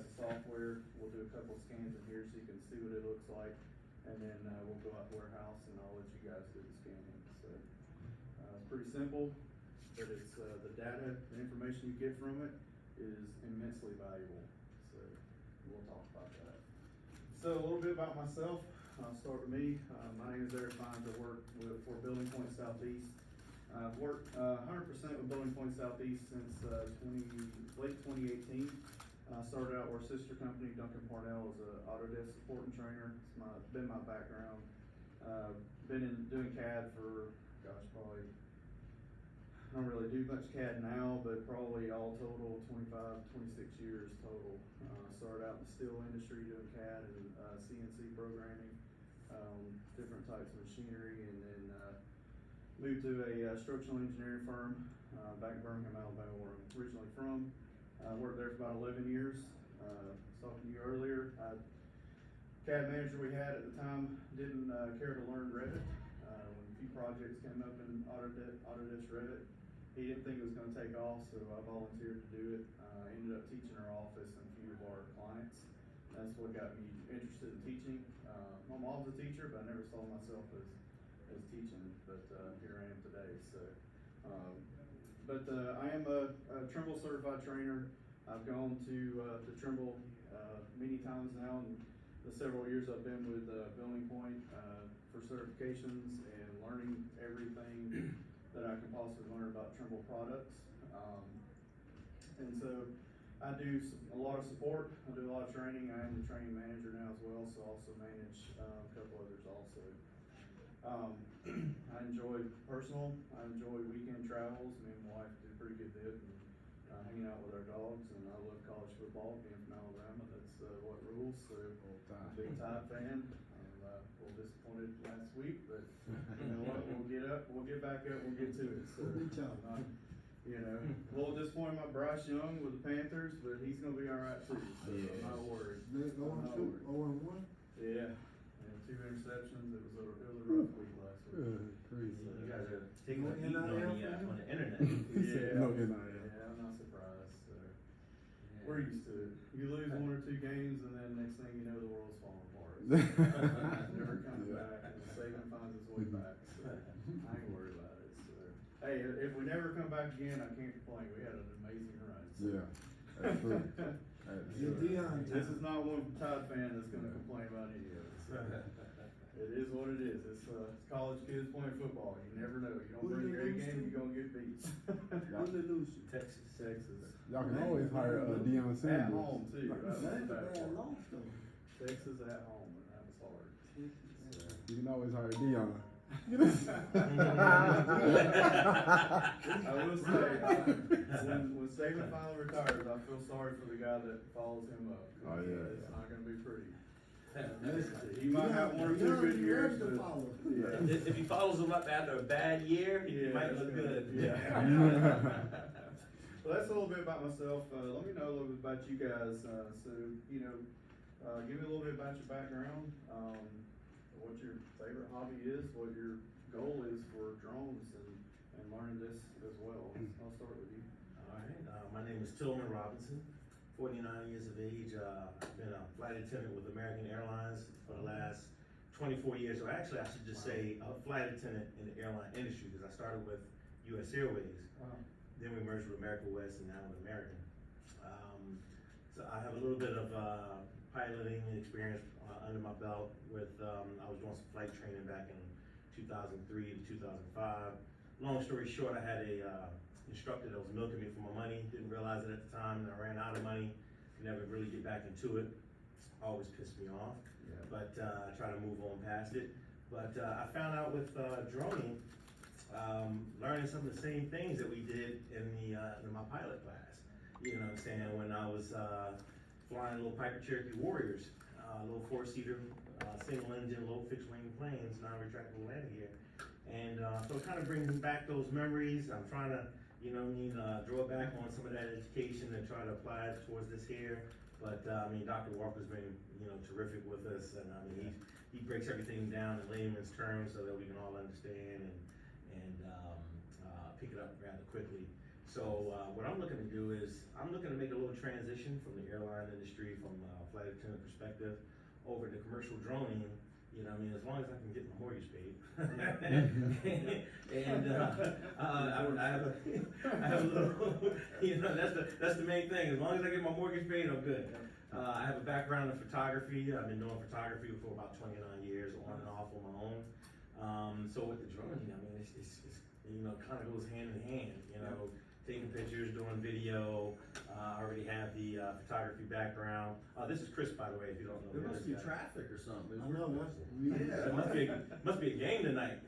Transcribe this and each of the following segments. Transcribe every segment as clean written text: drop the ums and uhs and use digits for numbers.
has the software. We'll do a couple of scans in here so you can see what it looks like. And then we'll go out to warehouse and I'll let you guys do the scanning. So it's pretty simple, but it's the data, the information you get from it is immensely valuable. So we'll talk about that. So a little bit about myself. I'll start with me. My name is Eric Fines. I work for Building Point Southeast. I've worked 100% with Building Point Southeast since late 2018. I started out with our sister company, Duncan Parnell, as an Autodesk support and trainer. It's been my background. Been doing CAD for, gosh, probably, I don't really do much CAD now, but probably all total 25, 26 years total. Started out in the steel industry doing CAD and CNC programming, different types of machinery, and then moved to a structural engineering firm back in Birmingham, Alabama, where I'm originally from. Worked there for about 11 years. I was talking to you earlier. CAD manager we had at the time didn't care to learn Revit. When a few projects came up in Autodesk Revit, he didn't think it was going to take off, so I volunteered to do it. I ended up teaching our office and a few of our clients. That's what got me interested in teaching. My mom's a teacher, but I never saw myself as teaching, but here I am today. So, I am a Trimble certified trainer. I've gone to Trimble many times now, and the several years I've been with Building Point for certifications and learning everything that I can possibly learn about Trimble products. And so I do a lot of support. I do a lot of training. I am the training manager now as well, so I also manage a couple others also. I enjoy weekend travels. Me and my wife do a pretty good bit, and hanging out with our dogs, and I love college football. Being from Alabama, that's what rules. So I'm a big Tide fan. I'm a little disappointed last week, but you know what? We'll get back up, we'll get to it. So a little disappointed about Bryce Young with the Panthers, but he's gonna be all right too. So I'm not worried. 0-1? Yeah. 2 interceptions. It was a rough week last week. Crazy. So you guys are taking a beating on the internet. Yeah, No, I'm not surprised. So. Yeah. We're used to it. You lose 1 or 2 games, and then next thing you know, the world's falling apart. Never comes back, and Saban finds his way back. So I ain't worried about it. So hey, if we never come back again, I can't complain. We had an amazing run. So. Yeah, that's true. This is not one Tide fan that's going to complain about any of it. So. It is what it is. It's college kids playing football. You never know. You don't bring your A game, you're going to get beat. Who's they lose to? Texas. Y'all can always hire Deion Sanders. At home, too. That's a bad loss, though. Texas at home, and that was hard. You can always hire Deion. I will say, when Saban finally retires, I feel sorry for the guy that follows him up. Oh, yeah. It's not going to be pretty. He might have 1 or 2 good years, but yeah. If he follows him up after a bad year, he might look good. Yeah. Well, that's a little bit about myself. Let me know a little bit about you guys. Give me a little bit about your background, what your favorite hobby is, what your goal is for drones, and learning this as well. I'll start with you. All right. My name is Tillman Robinson. 49 years of age. I've been a flight attendant with American Airlines for the last 24 years. Or actually, I should just say a flight attendant in the airline industry, because I started with U.S. Airways. Wow. Then we merged with America West, and now with American. So I have a little bit of piloting experience under my belt. I was doing some flight training back in 2003 to 2005. Long story short, I had a instructor that was milking me for my money. Didn't realize it at the time, and I ran out of money. Never really get back into it. Always pissed me off. Yeah. But I try to move on past it. But I found out with droning, learning some of the same things that we did in my pilot class. You know what I'm saying? When I was flying little Piper Cherokee Warriors, little 4-seater, single engine, low fixed wing planes, non-retractable landing gear. And so it kind of brings back those memories. I'm trying to draw back on some of that education and try to apply it towards this here. But Dr. Walker's been, terrific with us, and he breaks everything down in layman's terms so that we can all understand and pick it up rather quickly. So, what I'm looking to do is, I'm looking to make a little transition from the airline industry, from flight attendant perspective, over to commercial droning. You know, what I mean, as long as I can get my mortgage paid. And I have a little, you know, that's the main thing. As long as I get my mortgage paid, I'm good. I have a background in photography. I've been doing photography for about 29 years, on and off on my own. So with the droning, I mean, it's you know, kind of goes hand in hand. You know, taking pictures, doing video. I already have the photography background. This is Chris, by the way, if you don't know. There must be this guy. traffic or something. I know, that's. Yeah. It must be a game tonight.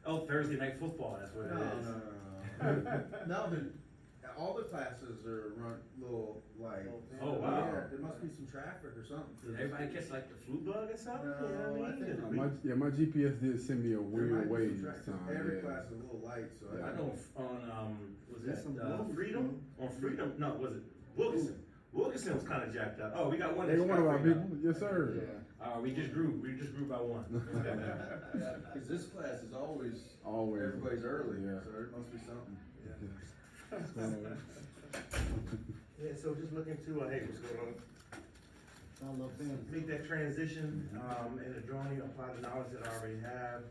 Oh, Thursday night football, that's what it is. No, but all the classes are run little like. Oh, wow. Yeah, there must be some traffic or something. Did everybody catch like the flu bug or something? No, You know what I I mean? think My GPS did send me a There weird might be way some this traffic. time. Every yeah. class is a little light, so. Yeah. I know on, was There's that, some blows, Freedom? On Freedom, no, was it Wilkinson? Wilkinson was kinda jacked up. Oh, we got one They that's one of our Freedom. people, yes sir. Yeah. We just grew by one. Cause this class is always, Always. everybody's early, Yeah. so there must be something. What's going on? Yeah, so just looking to, hey, what's going on? I love them. Make that transition, in the drawing, apply the knowledge that I already have,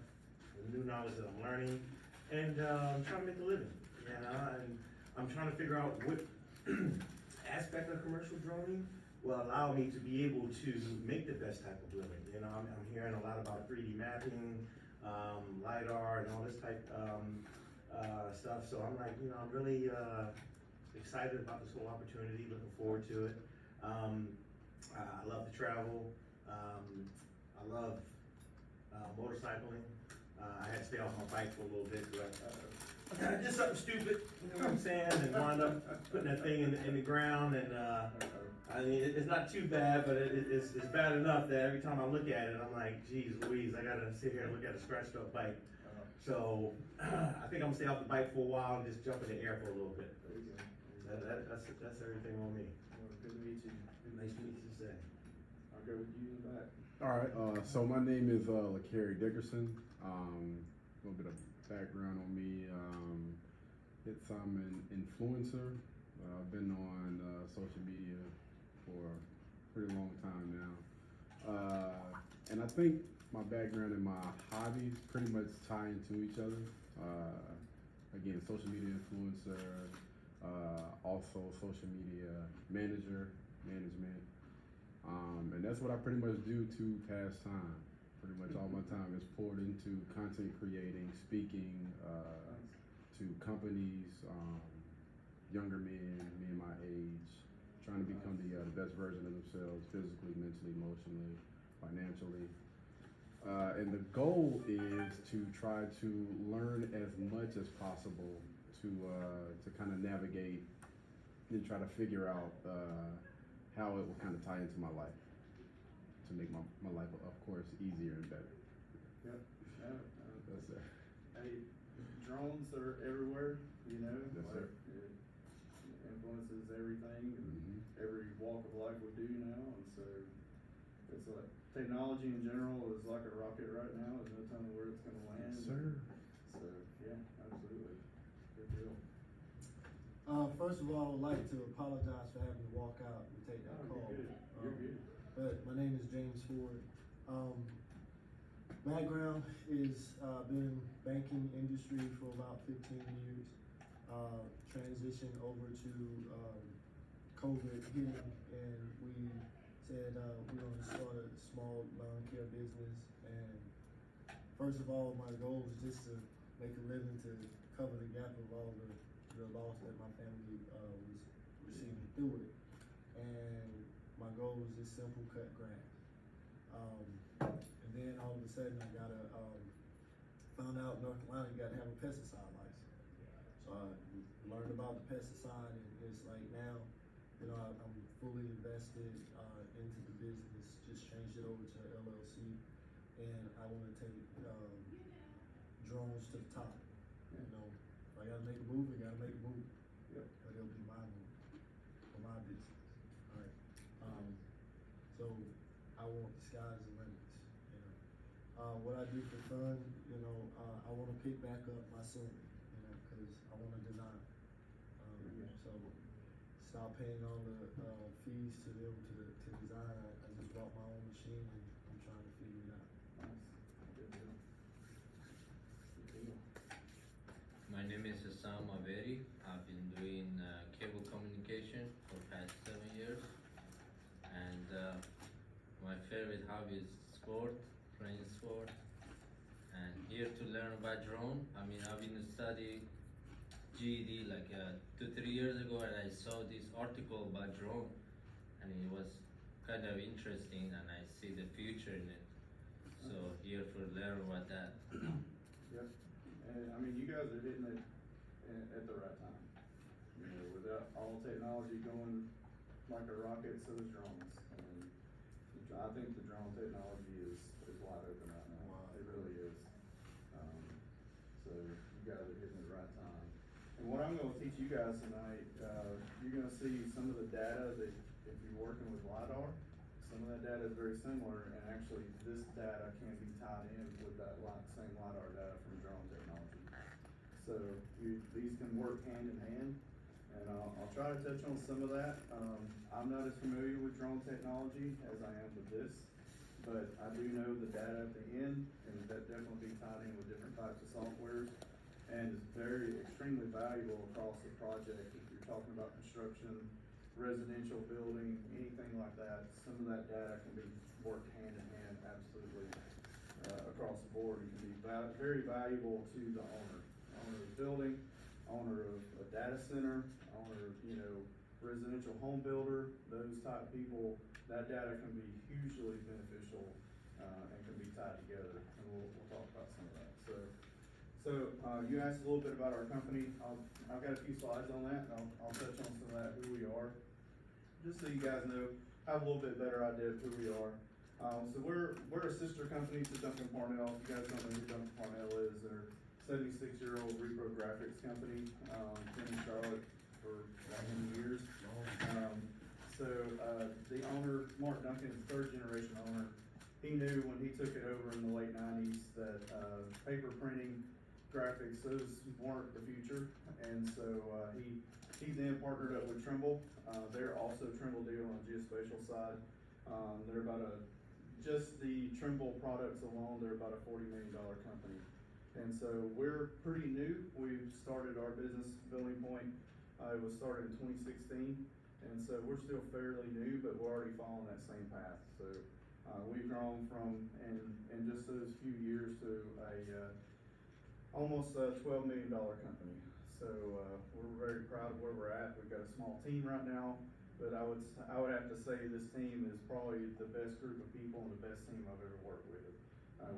the new knowledge that I'm learning, and, trying to make a living, you know, and I'm trying to figure out what aspect of commercial drawing will allow me to be able to make the best type of living, you know, I'm hearing a lot about 3D mapping, LiDAR and all this type, stuff, so I'm like, you know, I'm really, excited about this whole opportunity, looking forward to it. I love to travel. I love motorcycling. I had to stay off my bike for a little bit, but I did something stupid, you know what I'm saying, and wound up putting that thing in the ground. And I mean, it's not too bad, but it's bad enough that every time I look at it, I'm like, geez Louise, I gotta sit here and look at a scratched up bike. So I think I'm gonna stay off the bike for a while and just jump in the air for a little bit. That's everything on me. Well, good to meet you. Nice to meet you, Zay. I'll go with you in the back. Alright, so my name is LaCarrie Dickerson. A little bit of background on me. I'm an influencer. I've been on social media for a pretty long time now. And I think my background and my hobbies pretty much tie into each other. Again, social media influencer, also social media management. And that's what I pretty much do to pass time. Pretty much all my time is poured into content creating, speaking to companies, younger men my age, trying to become the best version of themselves, physically, mentally, emotionally, financially. And the goal is to try to learn as much as possible to kind of navigate and try to figure out how it will kind of tie into my life to make my life, of course, easier and better. Yep. That's it. Hey, drones are everywhere, you know, Yes, sir. it influences everything and Mhm. every walk of life we do now, and so it's like technology in general is like a rocket right now. There's no telling where it's gonna land. Yes, sir. So yeah, absolutely, good deal. First of all, I would like to apologize for having to walk out and take that Oh, call. you're good. You're good. But my name is James Ford. Background is been in banking industry for about 15 years. Transitioned over to COVID hit, and we said we're going to start a small lawn care business. And first of all, my goal was just to make a living to cover the gap of all the loss that my family was receiving through it. And my goal was just simple: cut grass. And then all of a sudden, I got found out North Carolina you got to have a pesticide license. So I learned about the pesticide, and it's like now, you know, I'm fully invested into the business. Just changed it over to LLC, and I want to take drones to the top. You know, if I gotta make a move, I gotta make a move. Yep. But it'll be my move for my business. All right. So I want the sky's the limits. You know, what I do for fun, you know, I want to pick back up my swimming. You know, because I want to deny So stop paying all the fees to be able to design. I just bought my own machine and I'm trying to figure it out. Nice. Good deal. Good deal. My name is Sam Averi. I've been doing cable communication for past 7 years, and my favorite hobby is sport, playing sport, and here to learn about drone. I mean, I've been studying GED like 2-3 years ago, and I saw this article about drone, and it was kind of interesting, and I see the future in it. So here for learn about that. Yep. And I mean, you guys are hitting it at the right time. You know, with all technology going like a rocket, so is drones. And I think the drone technology is wide open right now. Wow. It really is. So you guys are hitting it the right time. And what I'm gonna teach you guys tonight, you're gonna see some of the data that if you're working with LiDAR, some of that data is very similar, and actually this data can be tied in with that same LiDAR data from drone technology. So these can work hand in hand, and I'll try to touch on some of that. I'm not as familiar with drone technology as I am with this, but I do know the data at the end, and that definitely be tied in with different types of softwares, and it's very extremely valuable across the project. If you're talking about construction, residential building, anything like that, some of that data can be worked hand in hand absolutely across the board. It can be very valuable to the owner of the building, owner of a data center, owner of, residential home builder, those type of people. That data can be hugely beneficial and can be tied together, and we'll talk about some of that. So you asked a little bit about our company. I've got a few slides on that, and I'll touch on some of that, who we are, just so you guys know, have a little bit better idea of who we are. So we're a sister company to Duncan Parnell. If you guys don't know who Duncan Parnell is, they're a 76-year-old repro graphics company, been in Charlotte for many years. The owner, Mark Duncan, is third generation owner. He knew when he took it over in the late 90s that paper printing, graphics, those weren't the future, and so he then partnered up with Trimble. They're also Trimble deal on the geospatial side. They're about just the Trimble products alone, they're about a $40 million company. And so we're pretty new. We've started our business, Building Point, it was started in 2016, and so we're still fairly new, but we're already following that same path. So we've grown from, in just those few years, to almost a $12 million company. So we're very proud of where we're at. We've got a small team right now, but I would have to say this team is probably the best group of people and the best team I've ever worked with.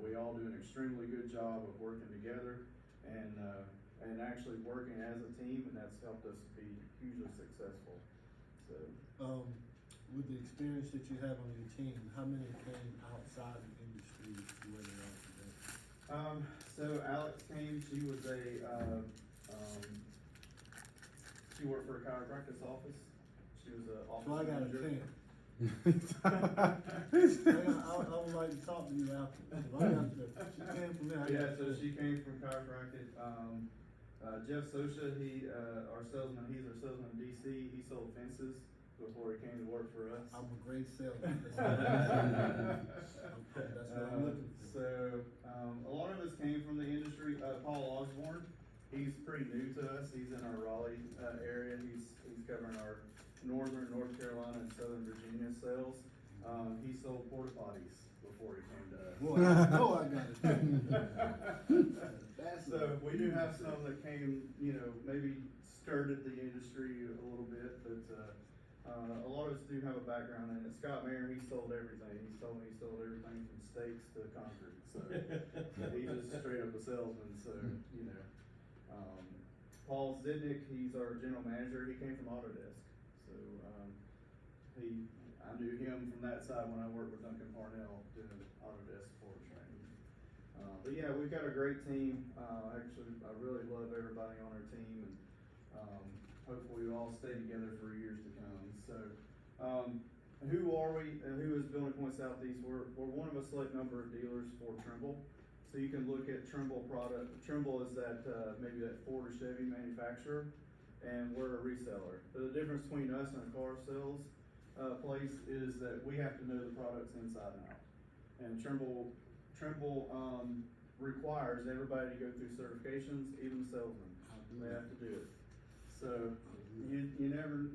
We all do an extremely good job of working together and actually working as a team, and that's helped us be hugely successful. So with the experience that you have on your team, how many came outside the industry to where they are today? So Alex came, she was she worked for a chiropractor's office. She was an office So I got a manager. 10. I would like to talk to you after. She came from there. Yeah, so she came from chiropractic. Jeff Sosha, our salesman, he's our salesman in DC. He sold fences before he came to work for us. I'm a great salesman. That's what I'm looking for. So, a lot of us came from the industry. Paul Osborne, he's pretty new to us. He's in our Raleigh area. He's covering our northern North Carolina and southern Virginia sales. He sold porta potties before he came to us. Boy, I know I got it. So we do have some that came, maybe skirted the industry a little bit, but a lot of us do have a background in it. Scott Mayer, he sold everything. He told me he sold everything from steaks to concrete. So he's just straight up a salesman. So Paul Zidnick, he's our general manager. He came from Autodesk. So I knew him from that side when I worked with Duncan Parnell doing Autodesk for training. But yeah, we've got a great team. Actually, I really love everybody on our team, and hopefully we'll all stay together for years to come. So, who are we? Who is Building Point Southeast? We're one of a select number of dealers for Trimble. So you can look at Trimble product. Trimble is that maybe that Ford or Chevy manufacturer. and we're a reseller. But the difference between us and a car sales place is that we have to know the products inside and out. And Trimble requires everybody to go through certifications, even salesmen. They have to do it. So you never,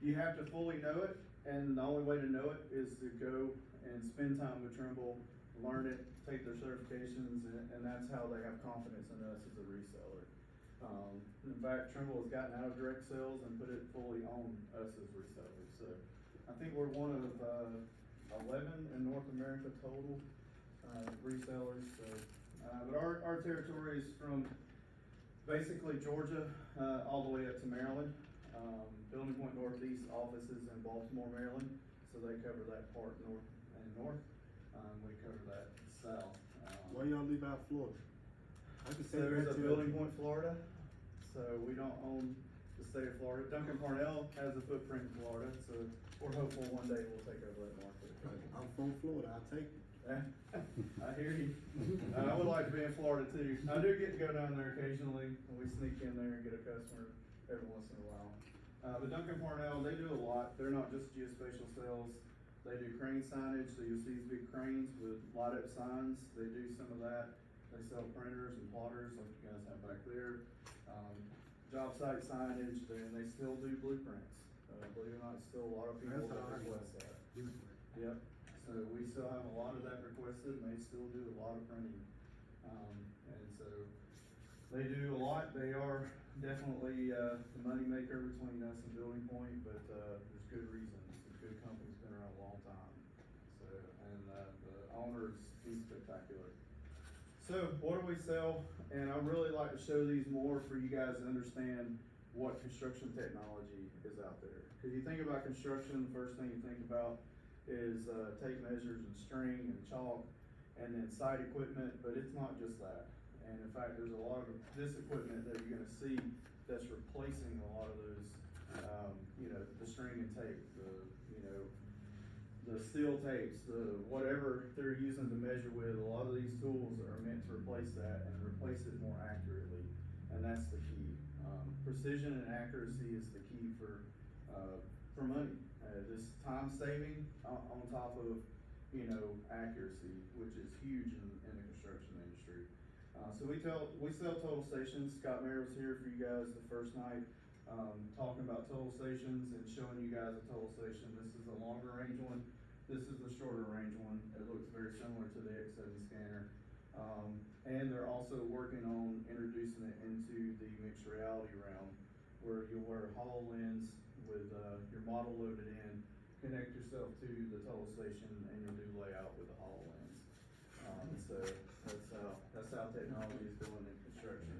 you have to fully know it, and the only way to know it is to go and spend time with Trimble, learn it, take their certifications, and that's how they have confidence in us as a reseller. In fact, Trimble has gotten out of direct sales and put it fully on us as resellers. So I think we're one of 11 in North America total resellers. So, but our territory is from basically Georgia all the way up to Maryland. Building Point Northeast offices in Baltimore, Maryland, so they cover that part north and north. We cover that south. Why y'all leave out Florida? I can say So there's a that too. Building Point, Florida, so we don't own the state of Florida. Duncan Parnell has a footprint in Florida, so we're hopeful one day we'll take over that market. I'm from Florida, I'll take it. I hear you. I would like to be in Florida too. I do get to go down there occasionally, and we sneak in there and get a customer every once in a while. But Duncan Parnell, they do a lot. They're not just geospatial sales. They do crane signage, so you'll see these big cranes with light up signs. They do some of that. They sell printers and plotters like you guys have back there. Job site signage, and they still do blueprints. Believe it or not, still a lot of people That's that how I request know. that. Yep. So we still have a lot of that requested, and they still do a lot of printing. And so they do a lot. They are definitely the money maker between us and Building Point, but there's good reasons. It's a good company, it's been around a long time. So, and the owner he's spectacular. So what do we sell? And I really like to show these more for you guys to understand what construction technology is out there. Because you think about construction, the first thing you think about is tape measures and string and chalk, and then site equipment, but it's not just that. And in fact, there's a lot of this equipment that you're gonna see that's replacing a lot of those, the string and tape, the steel tapes, the whatever they're using to measure with. A lot of these tools are meant to replace that and replace it more accurately, and that's the key. Precision and accuracy is the key for money. This time saving on top of accuracy, which is huge in the construction industry. So we sell total stations. Scott Mayer was here for you guys the first night, talking about total stations and showing you guys a total station. This is a longer range one. This is the shorter range one. It looks very similar to the X7 scanner. And they're also working on introducing it into the mixed reality realm, where you'll wear a HoloLens with your model loaded in, connect yourself to the total station, and you'll do layout with the HoloLens. So that's how technology is going in construction.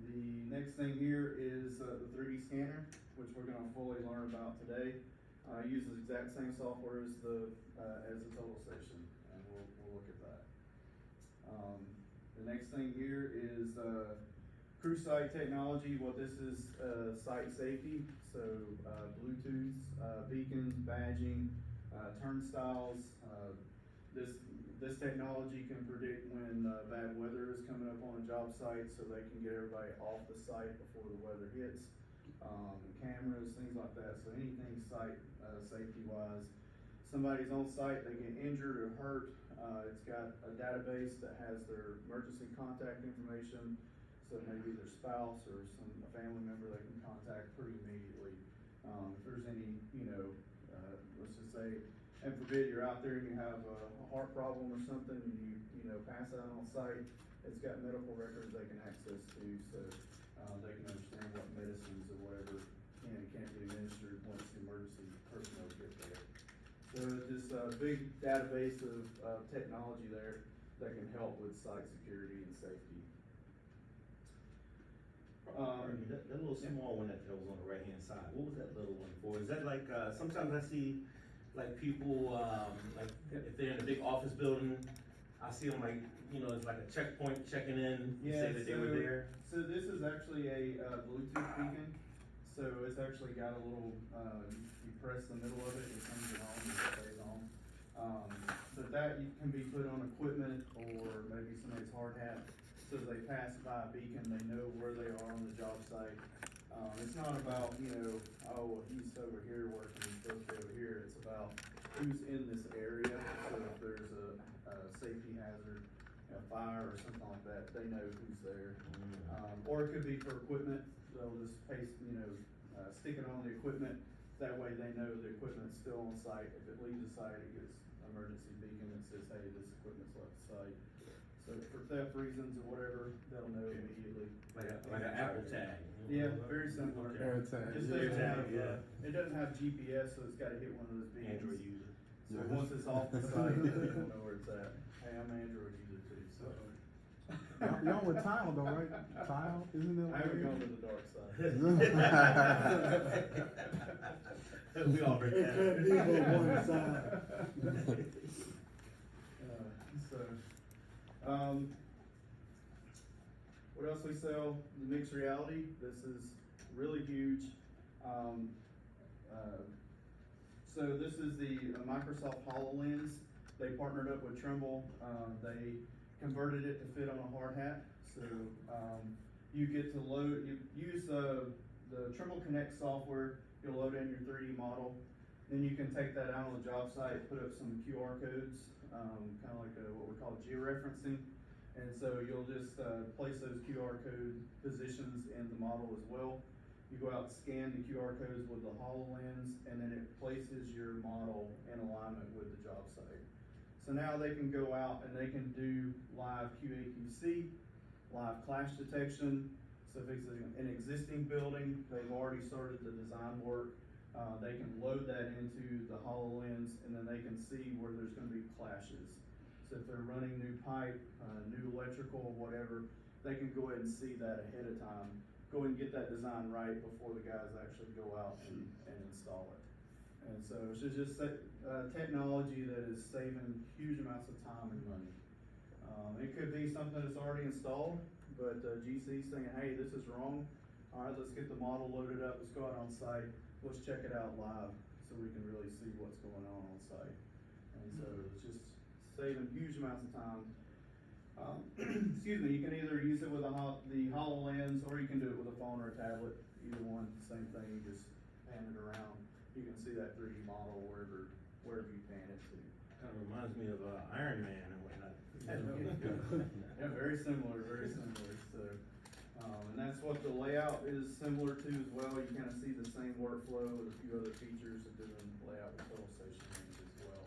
The next thing here is the 3D scanner, which we're going to fully learn about today. Uses the exact same software as the total station, and we'll look at that. The next thing here is crew site technology. What this is, site safety. So Bluetooth, beacons, badging, turnstiles. This technology can predict when bad weather is coming up on a job site, so they can get everybody off the site before the weather hits. Cameras, things like that. So anything site safety wise. Somebody's on site, they get injured or hurt. It's got a database that has their emergency contact information. So maybe their spouse or a family member they can contact pretty immediately. If there's any, let's just say, and forbid you're out there and you have a heart problem or something, and you pass out on site, it's got medical records they can access to, so they can understand what medicines or whatever can and can't be administered once the emergency personnel get there. So this big database of technology there that can help with site security and safety. That little small one that was on the right hand side, what was that little one for? Is that like, sometimes I see like people, like if they're in a big office building, I see them like, it's like a checkpoint checking in, say that they were there. So this is actually a Bluetooth beacon. So it's actually got a little, you press the middle of it, it turns it on and it stays on. But that can be put on equipment or maybe somebody's hard hat. so as they pass by a beacon, they know where they are on the job site. It's not about, you know, oh, well, he's over here working, he's supposed to be over here. It's about who's in this area, so if there's a safety hazard, a fire or something like that, they know who's there. Or it could be for equipment, they'll just paste, you know, stick it on the equipment, that way they know the equipment's still on site. If it leaves the site, it gets emergency beacon that says, hey, this equipment's left the site. So for theft reasons or whatever, they'll know immediately. Like an Apple tag. Yeah, very similar. Okay. AirTag. Just AirTag, doesn't have, yeah. it doesn't have GPS, so it's gotta hit one of those beacons. Android user. So once it's off the site, they don't know where it's at. Hey, I'm an Android user too, so. You're on with Tile though, right? Tile, isn't it? I haven't gone to the dark side. We all break It that. could be but one side. What else we sell? The mixed reality. This is really huge. So this is the Microsoft HoloLens. They partnered up with Trimble. They converted it to fit on a hard hat. So you get to load, you use the Trimble Connect software. You'll load in your 3D model. Then you can take that out on the job site, put up some QR codes, kind of like what we call georeferencing. And so you'll just place those QR code positions in the model as well. You go out and scan the QR codes with the HoloLens, and then it places your model in alignment with the job site. So now they can go out and they can do live QA/QC, live clash detection. So if it's an existing building, they've already started the design work. They can load that into the HoloLens, and then they can see where there's gonna be clashes. So if they're running new pipe, new electrical, whatever, they can go ahead and see that ahead of time. Go ahead and get that design right before the guys actually go out and install it. And so it's just technology that is saving huge amounts of time and money. It could be something that's already installed, but GC's saying, hey, this is wrong. All right, let's get the model loaded up. Let's go out on site. Let's check it out live so we can really see what's going on site. And so it's just saving huge amounts of time. Excuse me, you can either use it with the HoloLens, or you can do it with a phone or a tablet. Either one, same thing, you just pan it around. You can see that 3D model wherever you pan it to. Kind of reminds me of Iron Man and whatnot. Yeah, very similar, very similar. So, and that's what the layout is similar to as well. You kind of see the same workflow with a few other features that do in layout with total station range as well.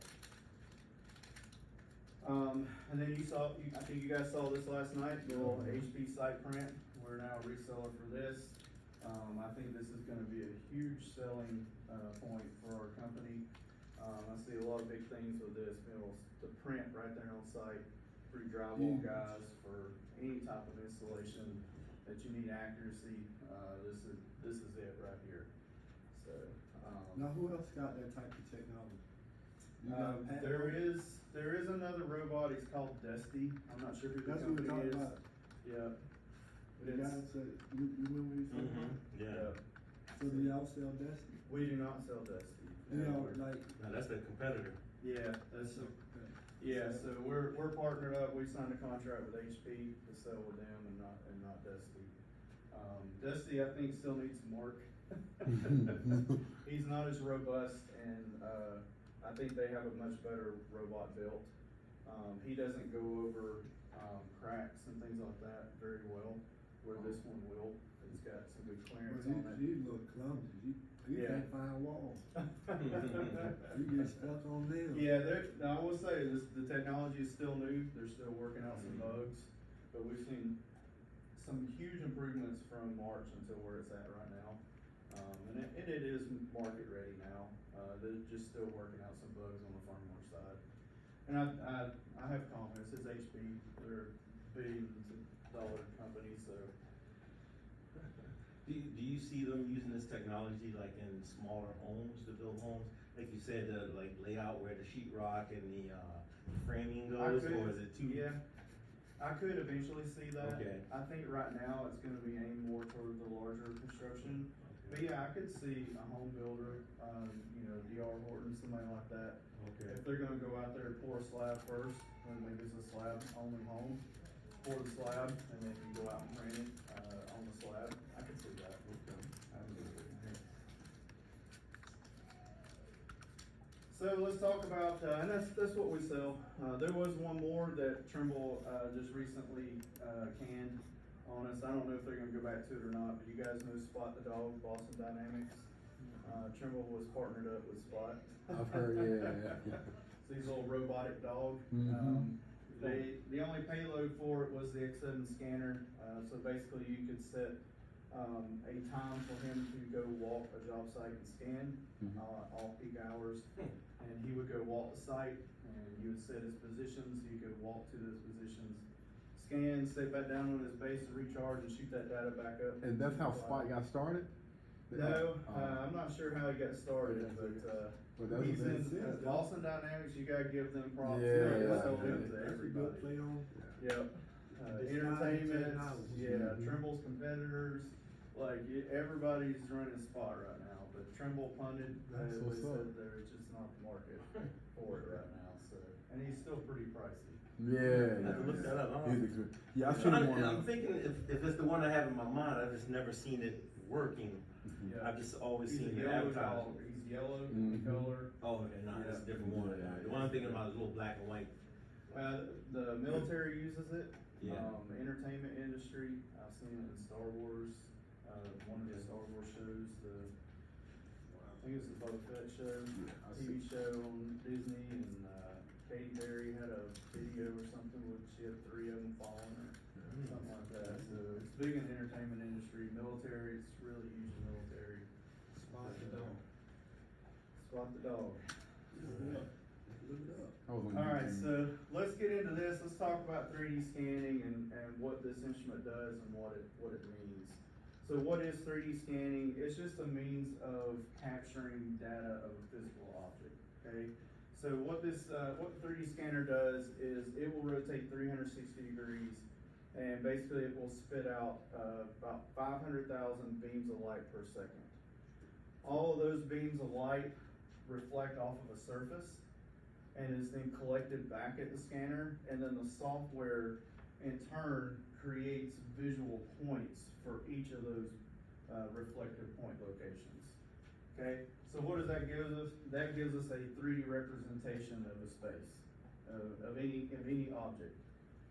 And then I think you guys saw this last night, the little HP site print. We're now a reseller for this. I think this is gonna be a huge selling point for our company. I see a lot of big things with this, being able to print right there on site for your drywall guys, for any type of installation that you need accuracy. This is it right here. So, Now, who else got that type of technology? You got a patent? there is another robot. It's called Dusty. I'm not sure who the That's what we're company talking is. about. Yeah. The guys that, you remember you said? Yeah. So do y'all sell Dusty? We do not sell Dusty. You know, like. No, that's the competitor. Yeah, yeah, so we're partnered up. We signed a contract with HP to sell with them and not Dusty. Dusty, I think, still needs some work. He's not as robust, and I think they have a much better robot built. He doesn't go over cracks and things like that very well, where this one will. It's got some good clearance on it. You look clumsy. You Yeah. can't find walls. You get stuck on them. Yeah, now I will say the technology is still new. They're still working out some bugs, but we've seen some huge improvements from March until where it's at right now. And it is market ready now. They're just still working out some bugs on the firmware side. And I have confidence. It's HP. They're billions-dollar company, so. Do you see them using this technology like in smaller homes to build homes? Like you said, like layout where the sheetrock and the framing goes, or is it too? Yeah, I could eventually see that. Okay. I think right now it's gonna be aimed more toward the larger construction. But yeah, I could see a home builder, D.R. Horton, somebody like that. Okay. If they're gonna go out there and pour a slab first, then maybe it's a slab only home. pour the slab, and then you go out and print it, on the slab. I can see that. Absolutely. So let's talk about, and that's what we sell. There was one more that Trimble, just recently, canned on us. I don't know if they're gonna go back to it or not, but you guys know Spot the Dog, Boston Dynamics. Trimble was partnered up with Spot. I've heard, yeah. It's these little robotic dog. Mhm. The only payload for it was the X7 scanner. So basically you could set, a time for him to go walk a job site and scan, Mhm. off peak hours. And he would go walk the site, and you would set his positions, he could walk to those positions, scan, stay back down on his base to recharge and shoot that data back up. And that's how Spot got started? No, Oh. I'm not sure how he got started, Well, but, that's he's what in, they said. Boston Dynamics, you gotta give them props. Yeah, They yeah, sell yeah. them to That's a everybody. good play on. Yep. Disguised Entertainment, technology. yeah, Mhm. Trimble's competitors, like, everybody's running Spot right now, but Trimble punted, That's they what's said up. there's just not the market for it right now, so, and he's still pretty pricey. Yeah, I yeah. have to look that up. He's expensive. Yeah, I've seen him on. I'm thinking if it's the one I have in my mind, I've just never seen it working. Yeah. I've just always He's a seen the yellow advertising. dog, he's yellow in Mhm. color. Oh, okay, no, that's a different one. Yeah. The one I'm thinking about is a little black and white. The military uses it. Yeah. The entertainment industry, I've seen it in Star Wars, one of the Star Wars shows, I think it's the Boba Fett show, Yeah, I TV see. show on Disney, and, Katy Perry had a video or something where she had 3 of them following her, something like that, so it's big in the entertainment industry, military, it's really used in military. Spot the dog. Spot the dog. Look it up. Look it up. I was on Alright, YouTube. so let's get into this, let's talk about 3D scanning and what this instrument does and what it means. So what is 3D scanning? It's just a means of capturing data of a physical object, okay? So what the 3D scanner does is it will rotate 360 degrees, and basically it will spit out, about 500,000 beams of light per second. All of those beams of light reflect off of a surface, and is then collected back at the scanner, and then the software in turn creates visual points for each of those reflective point locations. Okay, so what does that give us? That gives us a 3D representation of a space, of any object.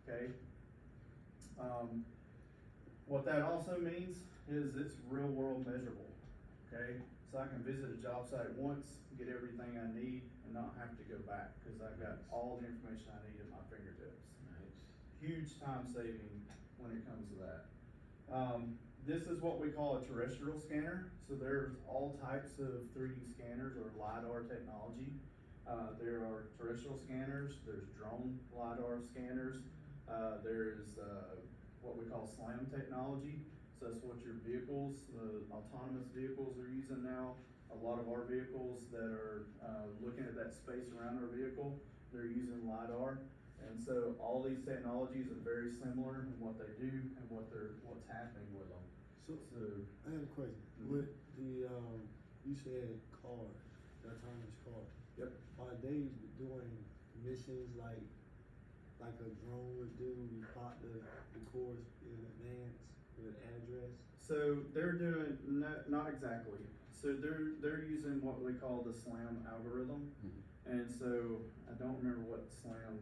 Okay. What that also means is it's real world measurable. Okay, so I can visit a job site once, get everything I need, and not have to go back, because I've got all the information I need at my fingertips. Huge time saving when it comes to that. This is what we call a terrestrial scanner. So there's all types of 3D scanners or LiDAR technology. There are terrestrial scanners, there's drone LiDAR scanners, there's what we call SLAM technology. So that's what your vehicles, the autonomous vehicles are using now. A lot of our vehicles that are looking at that space around our vehicle, they're using LiDAR. And so all these technologies are very similar in what they do and what's happening with them. So, So, I had a question. With the, you said car, the autonomous car. Yep. Are they doing missions like a drone would do? You plot the course in advance with address? so they're doing, not exactly. So they're using what we call the SLAM algorithm. And so I don't remember what SLAM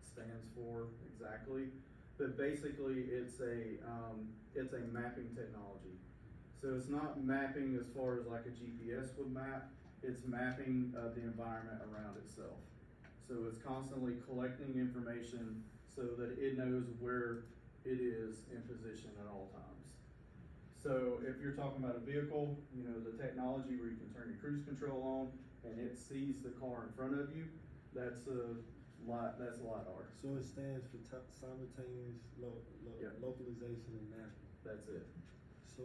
stands for exactly, but basically it's a mapping technology. So it's not mapping as far as like a GPS would map, it's mapping the environment around itself. So it's constantly collecting information so that it knows where it is in position at all times. So if you're talking about a vehicle, you know, the technology where you can turn your cruise control on and it sees the car in front of you, that's LiDAR. So it stands for simultaneous Yeah. localization and mapping. That's it. So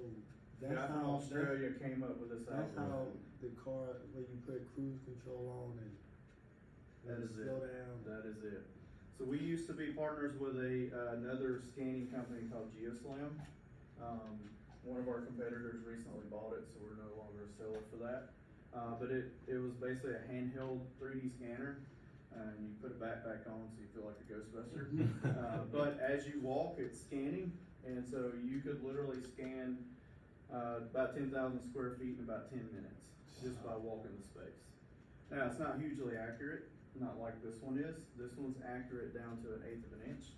Guy that's from how, Australia came up with this that's how algorithm. the car, when you put cruise control on and That is it. slow down. That is it. So we used to be partners with another scanning company called GeoSlam. One of our competitors recently bought it, so we're no longer a seller for that. But it was basically a handheld 3D scanner. and you put a backpack on so you feel like a Ghostbuster. But as you walk, it's scanning, and so you could literally scan about 10,000 square feet in about 10 minutes just by walking the space. Now, it's not hugely accurate, not like this one is. This one's accurate down to 1/8 of an inch.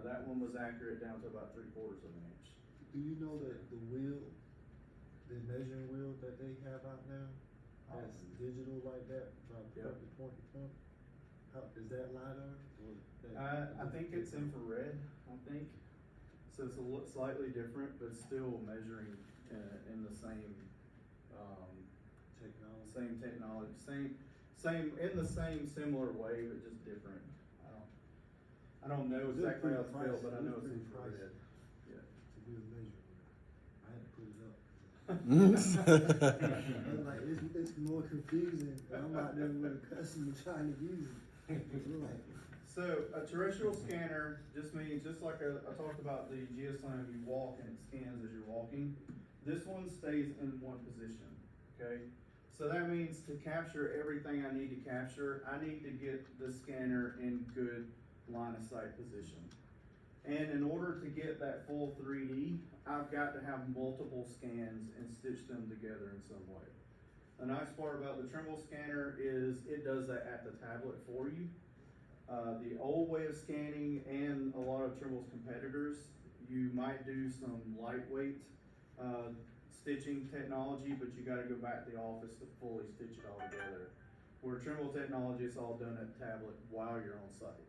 That one was accurate down to about 3/4 of an inch. Do you know that the wheel, the measuring wheel that they have out now, that's digital like that, from Yep. point to point? How, is that LiDAR or that? I think it's infrared, I think. So it's slightly different, but still measuring in the same, Technology. same technology, in the same similar way, but just different. I don't know They're exactly how it's pretty built, but I pricey. know it's They're pretty infrared. pricey. Yeah. To do a measuring wheel. I had to put it up. I was like, it's more confusing, and I'm out there with a customer trying to use it. We're like, So a terrestrial scanner just means, just like I talked about the GeoSlam, you walk and it scans as you're walking. This one stays in one position, okay? So that means to capture everything I need to capture, I need to get the scanner in good line of sight position. And in order to get that full 3D, I've got to have multiple scans and stitch them together in some way. The nice part about the Trimble scanner is it does that at the tablet for you. The old way of scanning and a lot of Trimble's competitors, you might do some lightweight stitching technology, but you gotta go back to the office to fully stitch it all together. Where Trimble technology, it's all done at tablet while you're on site.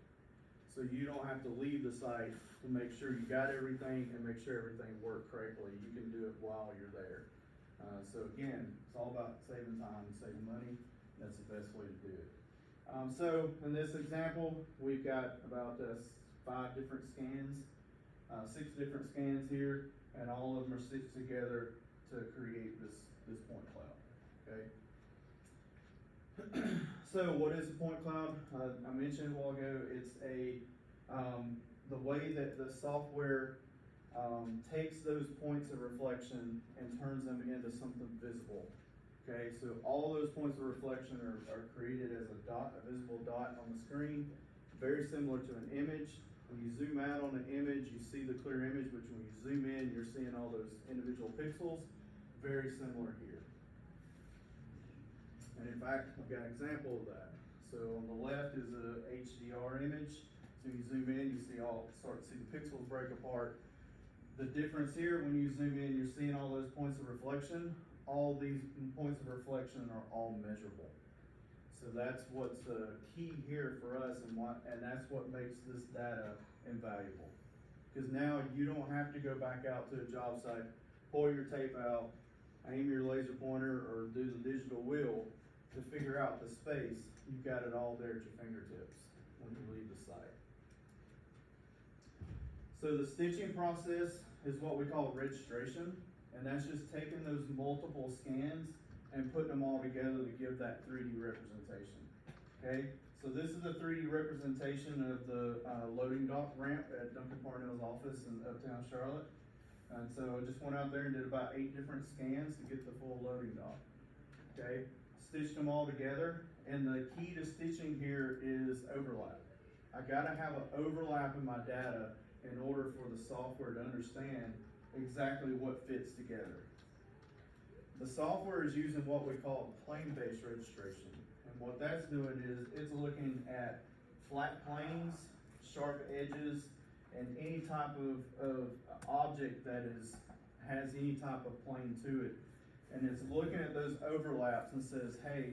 So you don't have to leave the site to make sure you got everything and make sure everything worked correctly. You can do it while you're there. So again, it's all about saving time and saving money. That's the best way to do it. So in this example, we've got about 5 different scans, 6 different scans here, and all of them are stitched together to create this point cloud, okay? So what is a point cloud? I mentioned a while ago, it's the way that the software takes those points of reflection and turns them into something visible. Okay, so all those points of reflection are created as a dot, a visible dot on the screen, very similar to an image. When you zoom out on an image, you see the clear image, but when you zoom in, you're seeing all those individual pixels. Very similar here. And in fact, I've got an example of that. So on the left is a HDR image. So you zoom in, you start to see the pixels break apart. The difference here, when you zoom in, you're seeing all those points of reflection. All these points of reflection are all measurable. So that's what's key here for us, and that's what makes this data invaluable. Because now you don't have to go back out to a job site, pull your tape out, aim your laser pointer, or do the digital wheel to figure out the space. You've got it all there at your fingertips when you leave the site. So the stitching process is what we call registration. And that's just taking those multiple scans and putting them all together to give that 3D representation. Okay, so this is a 3D representation of the loading dock ramp at Duncan Parnell's office in Uptown Charlotte. And so I just went out there and did about 8 different scans to get the full loading dock. Okay, stitched them all together, and the key to stitching here is overlap. I gotta have an overlap in my data in order for the software to understand exactly what fits together. The software is using what we call plane-based registration. And what that's doing is it's looking at flat planes, sharp edges, and any type of object that has any type of plane to it. And it's looking at those overlaps and says, hey,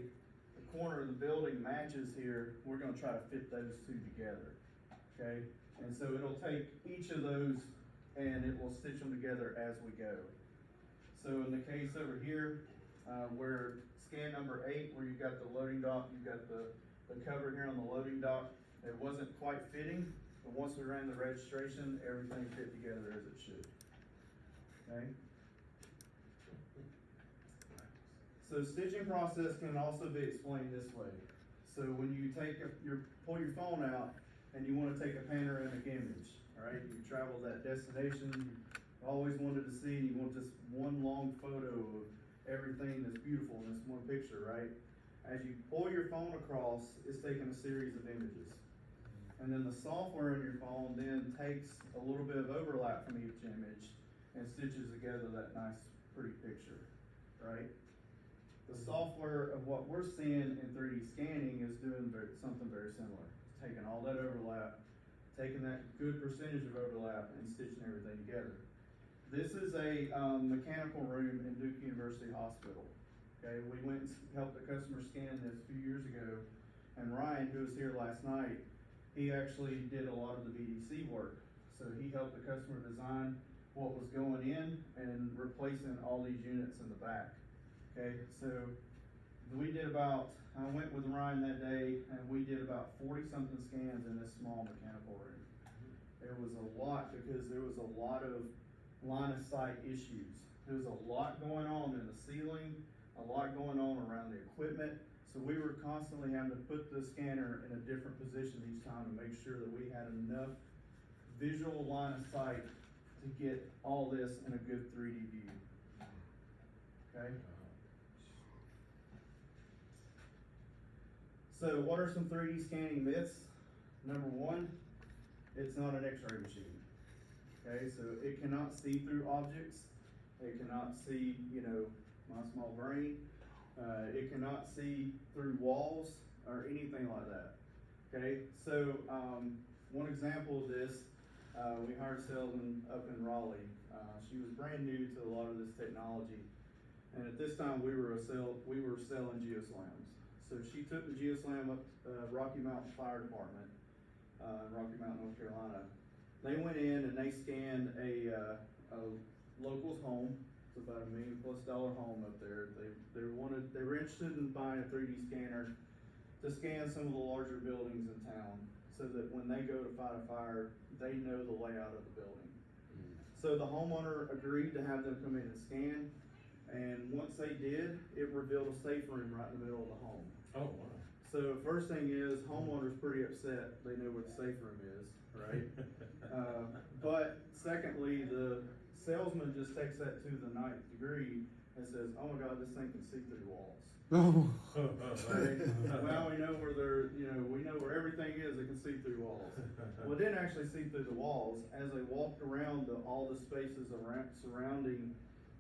the corner of the building matches here, we're gonna try to fit those 2 together, okay? And so it'll take each of those and it will stitch them together as we go. So in the case over here, where scan number 8, where you've got the loading dock, you've got the cover here on the loading dock, it wasn't quite fitting, but once we ran the registration, everything fit together as it should. Okay? So stitching process can also be explained this way. So when you pull your phone out and you want to take a panoramic image, all right, you travel that destination, you always wanted to see, and you want just one long photo of everything that's beautiful in this one picture, right? As you pull your phone across, it's taking a series of images. And then the software in your phone then takes a little bit of overlap from each image and stitches together that nice, pretty picture, right? The software of what we're seeing in 3D scanning is doing something very similar. It's taking all that overlap, taking that good percentage of overlap and stitching everything together. This is a mechanical room in Duke University Hospital. Okay, we went and helped a customer scan this a few years ago, and Ryan, who was here last night, he actually did a lot of the VDC work. So he helped the customer design what was going in and replacing all these units in the back. Okay, so we did I went with Ryan that day, and we did about 40-something scans in this small mechanical room. There was a lot, because there was a lot of line of sight issues. There was a lot going on in the ceiling, a lot going on around the equipment. So we were constantly having to put the scanner in a different position each time to make sure that we had enough visual line of sight to get all this in a good 3D view. Okay? So what are some 3D scanning myths? Number one, it's not an X-ray machine. Okay, so it cannot see through objects. It cannot see, my small brain. It cannot see through walls or anything like that. Okay, so one example of this, we hired a salesman up in Raleigh. She was brand new to a lot of this technology, and at this time we were selling geoslams. So she took the geoslam up Rocky Mountain Fire Department in Rocky Mountain, North Carolina. They went in and they scanned a local's home. It's about $1 million+ home up there. They were interested in buying a 3D scanner to scan some of the larger buildings in town, so that when they go to fight a fire, they know the layout of the building. So the homeowner agreed to have them come in and scan, and once they did, it revealed a safe room right in the middle of the home. Oh, wow. So first thing is, homeowner's pretty upset. They know where the safe room is, right? But secondly, the salesman just takes that to the 9th degree and says, "Oh my God, this thing can see through walls." Okay? Well, we know we know where everything is that can see through walls. Well, it didn't actually see through the walls. As they walked around all the spaces surrounding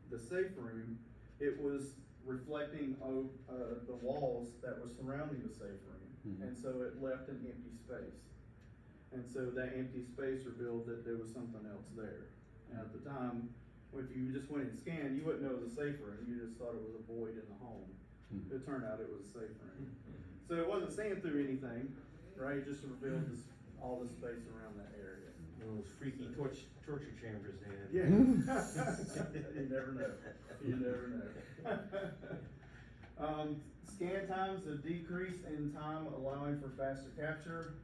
the safe room, it was reflecting the walls that were surrounding the safe room. And so it left an empty space. And so that empty space revealed that there was something else there. And at the time, if you just went and scanned, you wouldn't know it was a safe room. You just thought it was a void in the home. It turned out it was a safe room. So it wasn't seeing through anything, right? It just revealed all the space around that area. Those freaky torture chambers they had. Yeah. You never know. You never know. Scan times have decreased in time, allowing for faster capture,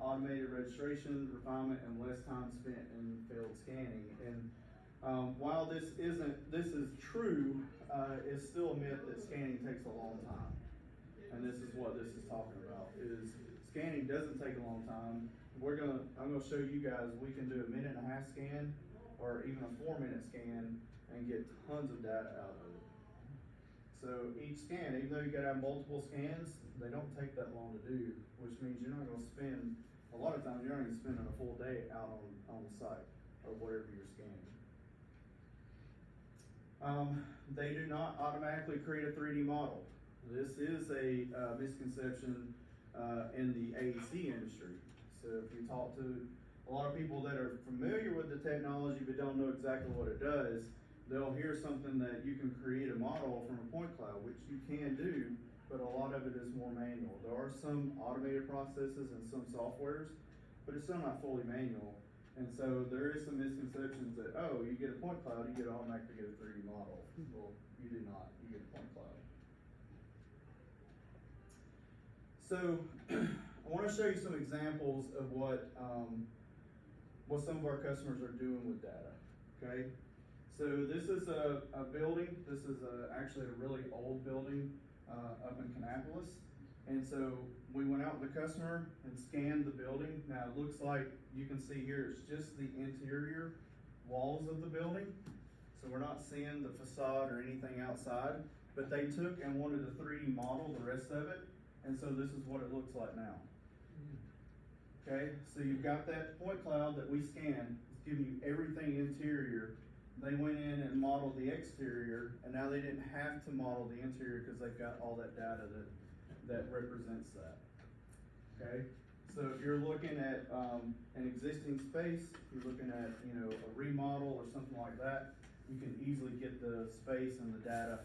automated registration, refinement, and less time spent in failed scanning. And while this is true, it's still a myth that scanning takes a long time. And this is what this is talking about, is scanning doesn't take a long time. I'm gonna show you guys, we can do a 1.5-minute scan or even a 4-minute scan and get tons of data out of it. So each scan, even though you gotta have multiple scans, they don't take that long to do, which means you're not gonna spend, a lot of times you're not gonna spend a full day out on the site or whatever you're scanning. They do not automatically create a 3D model. This is a misconception in the AEC industry. So if you talk to a lot of people that are familiar with the technology but don't know exactly what it does, they'll hear something that you can create a model from a point cloud, which you can do, but a lot of it is more manual. There are some automated processes and some softwares, but it's still not fully manual. And so there is some misconceptions that, oh, you get a point cloud, you automatically get a 3D model. Well, you do not, you get a point cloud. So I want to show you some examples of what some of our customers are doing with data, okay? So this is a building. This is actually a really old building up in Kannapolis. And so we went out with the customer and scanned the building. Now it looks like you can see here, it's just the interior walls of the building. So we're not seeing the facade or anything outside. but they took and wanted to 3D model the rest of it, and so this is what it looks like now. Okay, so you've got that point cloud that we scanned, it's giving you everything interior. They went in and modeled the exterior, and now they didn't have to model the interior because they've got all that data that represents that. Okay, so if you're looking at an existing space, if you're looking at a remodel or something like that, you can easily get the space and the data.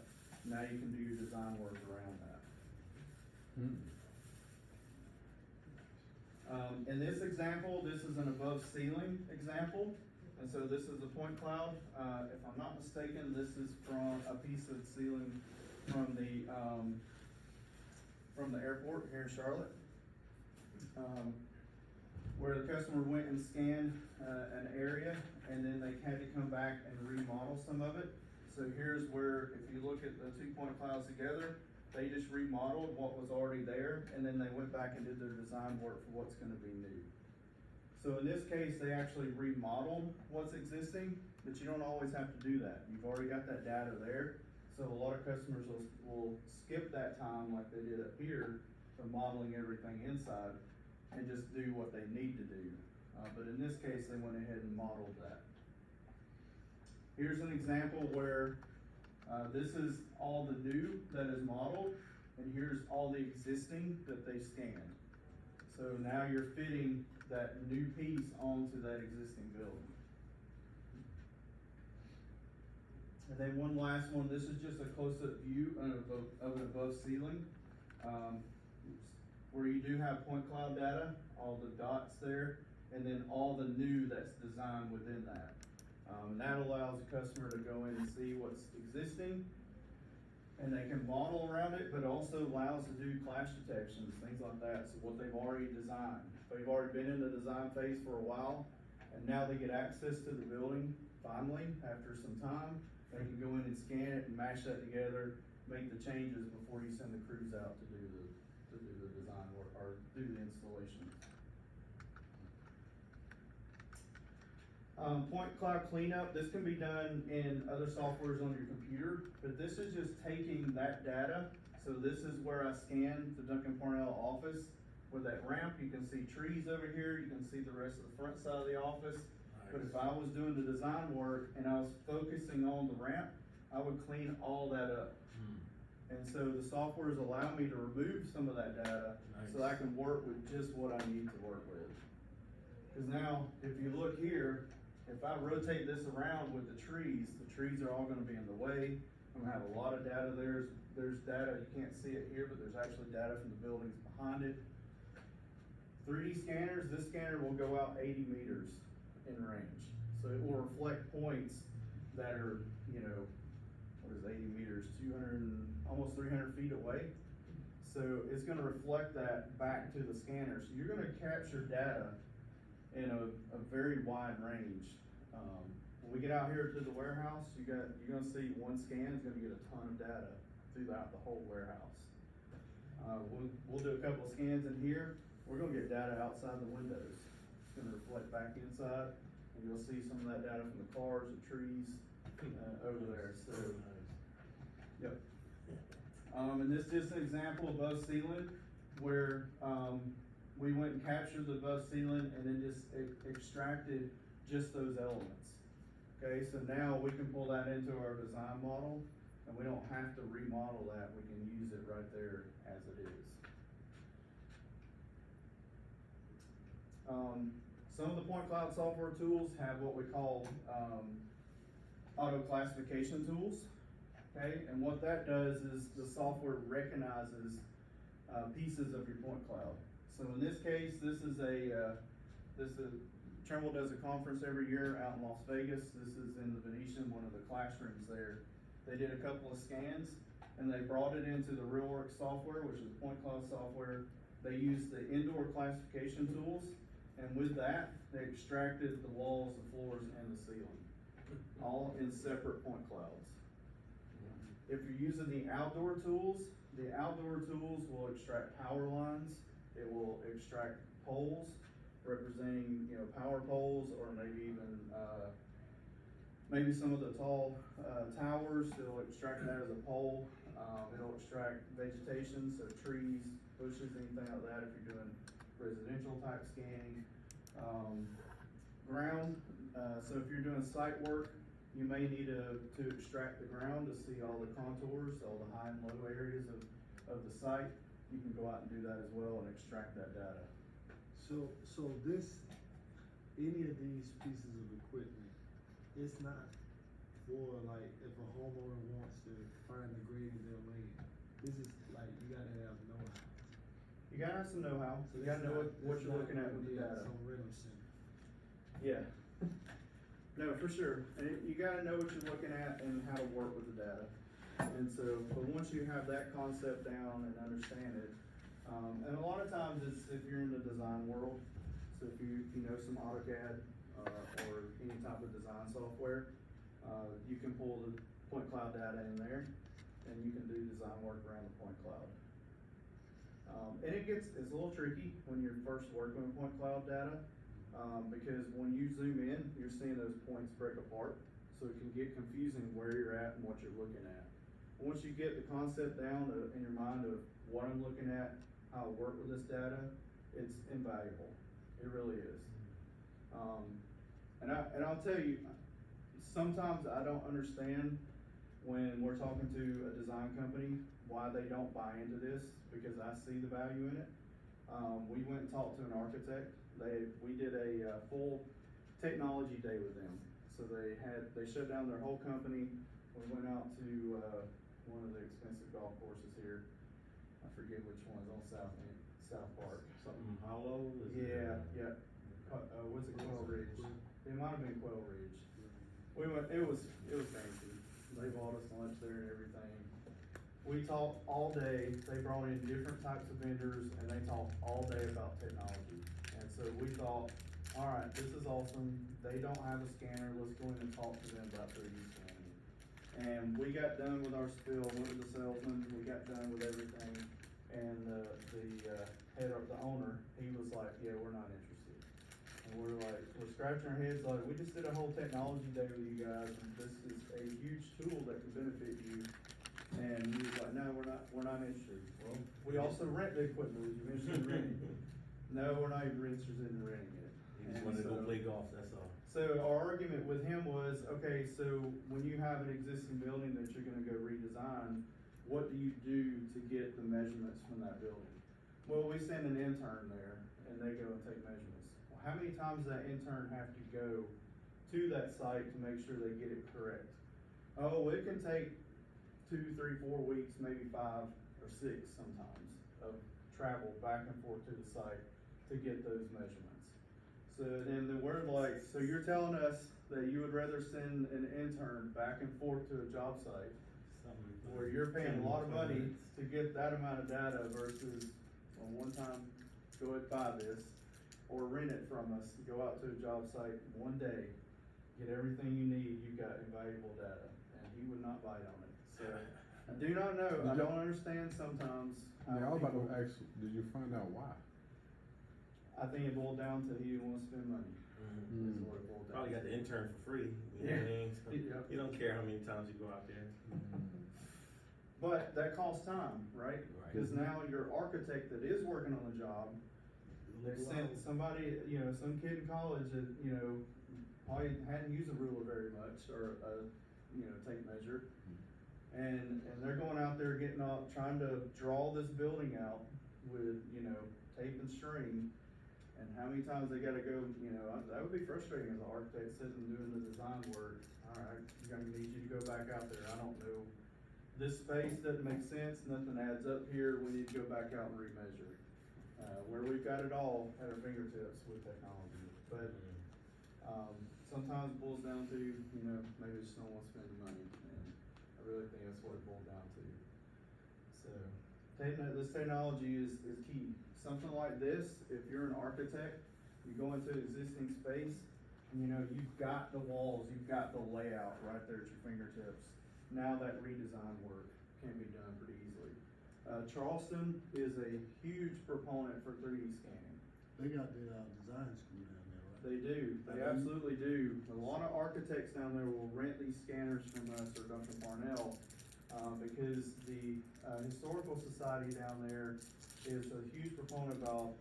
Now you can do your design work around that. In this example, this is an above ceiling example. And so this is a point cloud. If I'm not mistaken, this is from a piece of ceiling from the airport here in Charlotte, where the customer went and scanned an area, and then they had to come back and remodel some of it. So here's where, if you look at the 2 point clouds together, they just remodeled what was already there, and then they went back and did their design work for what's going to be new. So in this case, they actually remodeled what's existing, but you don't always have to do that. You've already got that data there. So a lot of customers will skip that time like they did up here for modeling everything inside and just do what they need to do. But in this case, they went ahead and modeled that. Here's an example where this is all the new that is modeled, and here's all the existing that they scanned. So now you're fitting that new piece onto that existing building. And then one last one, this is just a close-up view of an above ceiling, where you do have point cloud data, all the dots there, and then all the new that's designed within that. That allows the customer to go in and see what's existing, and they can model around it, but also allows to do clash detections, things like that, so what they've already designed. They've already been in the design phase for a while, and now they get access to the building, finally, after some time. They can go in and scan it and mash that together, make the changes before you send the crews out to do the design work, or do the installation. Point cloud cleanup, this can be done in other softwares on your computer, but this is just taking that data. So this is where I scanned the Duncan Parnell office. With that ramp, you can see trees over here, you can see the rest of the front side of the office. Nice. But if I was doing the design work and I was focusing on the ramp, I would clean all that up. And so the softwares allow me to remove some of that data. Nice. So I can work with just what I need to work with. Because now, if you look here, if I rotate this around with the trees are all gonna be in the way. I'm gonna have a lot of data there. There's data, you can't see it here, but there's actually data from the buildings behind it. 3D scanners, this scanner will go out 80 meters in range. So it will reflect points that are, what is 80 meters, 200, almost 300 feet away. So it's gonna reflect that back to the scanner. So you're gonna capture data in a very wide range. When we get out here to the warehouse, you're gonna see one scan is gonna get a ton of data throughout the whole warehouse. We'll do a couple of scans in here. We're gonna get data outside the windows. It's gonna reflect back inside, and you'll see some of that data from the cars, the trees, over there. So, yep. And this is just an example above ceiling where we went and captured the above ceiling and then just extracted just those elements. Okay, so now we can pull that into our design model, and we don't have to remodel that. We can use it right there as it is. Some of the point cloud software tools have what we call auto classification tools. Okay, and what that does is the software recognizes pieces of your point cloud. So in this case, this is Trimble does a conference every year out in Las Vegas. This is in the Venetian, one of the classrooms there. They did a couple of scans and they brought it into the RealWorks software, which is point cloud software. They used the indoor classification tools, and with that, they extracted the walls, the floors, and the ceiling, all in separate point clouds. If you're using the outdoor tools will extract power lines. It will extract poles representing, power poles, or maybe even maybe some of the tall towers. It'll extract that as a pole. It'll extract vegetation, so trees, bushes, anything like that, if you're doing residential type scanning. Ground, so if you're doing site work, you may need to extract the ground to see all the contours, all the high and low areas of the site. You can go out and do that as well and extract that data. So this, any of these pieces of equipment, it's not for like, if a homeowner wants to find the grade of their land. This is like, you gotta have know-how. You gotta have some know-how, So you gotta know what you're looking at with the data. Some rental center. Yeah. No, for sure. And you gotta know what you're looking at and how to work with the data. And so, but once you have that concept down and understand it, and a lot of times it's if you're in the design world, so if you know some AutoCAD, or any type of design software, you can pull the point cloud data in there and you can do design work around the point cloud. And it's a little tricky when you're first working with point cloud data, because when you zoom in, you're seeing those points break apart, so it can get confusing where you're at and what you're looking at. Once you get the concept down in your mind of what I'm looking at, how to work with this data, it's invaluable. It really is. And I'll tell you, sometimes I don't understand when we're talking to a design company why they don't buy into this, because I see the value in it. We went and talked to an architect. We did a full technology day with them. So they shut down their whole company. We went out to one of the expensive golf courses here. I forget which one, on South Park. Something hollow? Yeah. What's it, Quail Ridge? It might have been Quail Ridge. We went, it was fancy. They bought us lunch there and everything. We talked all day. They brought in different types of vendors and they talked all day about technology. And so we thought, all right, this is awesome. They don't have a scanner. Let's go in and talk to them about 3D scanning. And we got done with our spiel, went with the salesman, we got done with everything. And the head of the owner, he was like, yeah, we're not interested. And we're scratching our heads like, we just did a whole technology day with you guys, and this is a huge tool that can benefit you. And he was like, no, we're not interested. Well, we also rent the equipment, was you interested in renting? No, we're not even interested in renting it. You just wanted to go play golf, that's all. So our argument with him was, okay, so when you have an existing building that you're gonna go redesign, what do you do to get the measurements from that building? Well, we send an intern there and they go and take measurements. Well, how many times does that intern have to go to that site to make sure they get it correct? Oh, it can take 2, 3, 4 weeks, maybe 5 or 6 sometimes of travel back and forth to the site to get those measurements. So then we're like, so you're telling us that you would rather send an intern back and forth to a job site where you're paying a lot of money to get that amount of data versus, well, one time, go ahead and buy this, or rent it from us, go out to a job site one day, get everything you need, you've got invaluable data, and he would not bite on it. So, I do not know, I don't understand sometimes. Yeah, I was about to ask, did you find out why? I think it boiled down to he didn't want to spend money. Is what it boiled down Probably got the to. intern for free. You know what I mean? So you don't care how many times you go out there. But that costs time, right? Right. Because now your architect that is working on the job, they sent somebody, some kid in college that, probably hadn't used a ruler very much, or a, tape measure. And they're going out there trying to draw this building out with, tape and string. And how many times they gotta go, that would be frustrating as an architect sitting and doing the design work. All right, I'm gonna need you to go back out there. I don't know. This space doesn't make sense, nothing adds up here. We need to go back out and remeasure. Where we've got it all at our fingertips with technology. But, sometimes it boils down to, maybe just don't want to spend the money. And I really think that's what it boiled down to. So, this technology is key. Something like this, if you're an architect, you go into an existing space, and you've got the walls, you've got the layout right there at your fingertips. Now that redesign work can be done pretty easily. Charleston is a huge proponent for 3D scanning. They got the design school down there, right? They do, they absolutely do. A lot of architects down there will rent these scanners from us or Dr. Parnell, because the, Historical Society down there is a huge proponent about,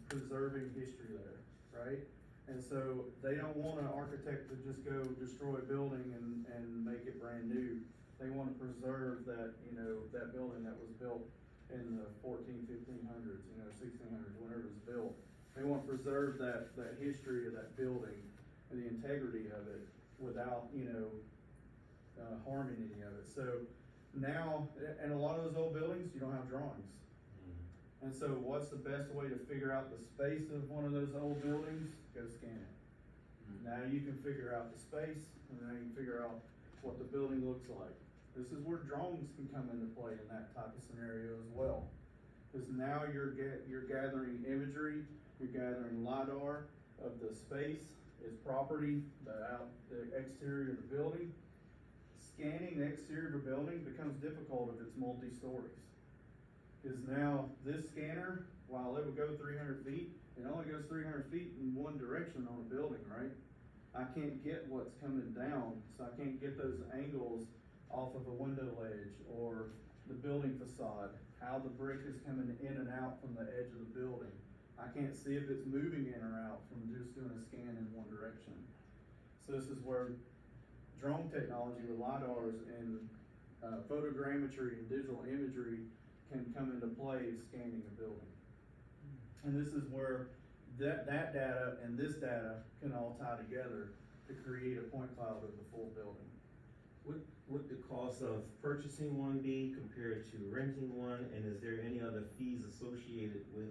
preserving history there, right? And so they don't want an architect to just go destroy a building and make it brand new. They wanna preserve that, that building that was built in the 1500s, 1600s, whenever it was built. They wanna preserve that history of that building and the integrity of it without, harming any of it. So now, and a lot of those old buildings, you don't have drawings. And so what's the best way to figure out the space of one of those old buildings? Go scan it. Now you can figure out the space, and now you can figure out what the building looks like. This is where drones can come into play in that type of scenario as well. Because now you're gathering imagery, you're gathering LiDAR of the space, its property, the exterior of the building. Scanning the exterior of a building becomes difficult if it's multi-stories. Because now this scanner, while it would go 300 feet, it only goes 300 feet in one direction on a building, right? I can't get what's coming down, so I can't get those angles off of a window ledge or the building facade, how the brick is coming in and out from the edge of the building. I can't see if it's moving in or out from just doing a scan in one direction. So this is where drone technology with LiDARs and photogrammetry and digital imagery can come into play scanning a building. And this is where that data and this data can all tie together to create a point cloud of the full building. What would the cost of purchasing one be compared to renting one, and is there any other fees associated with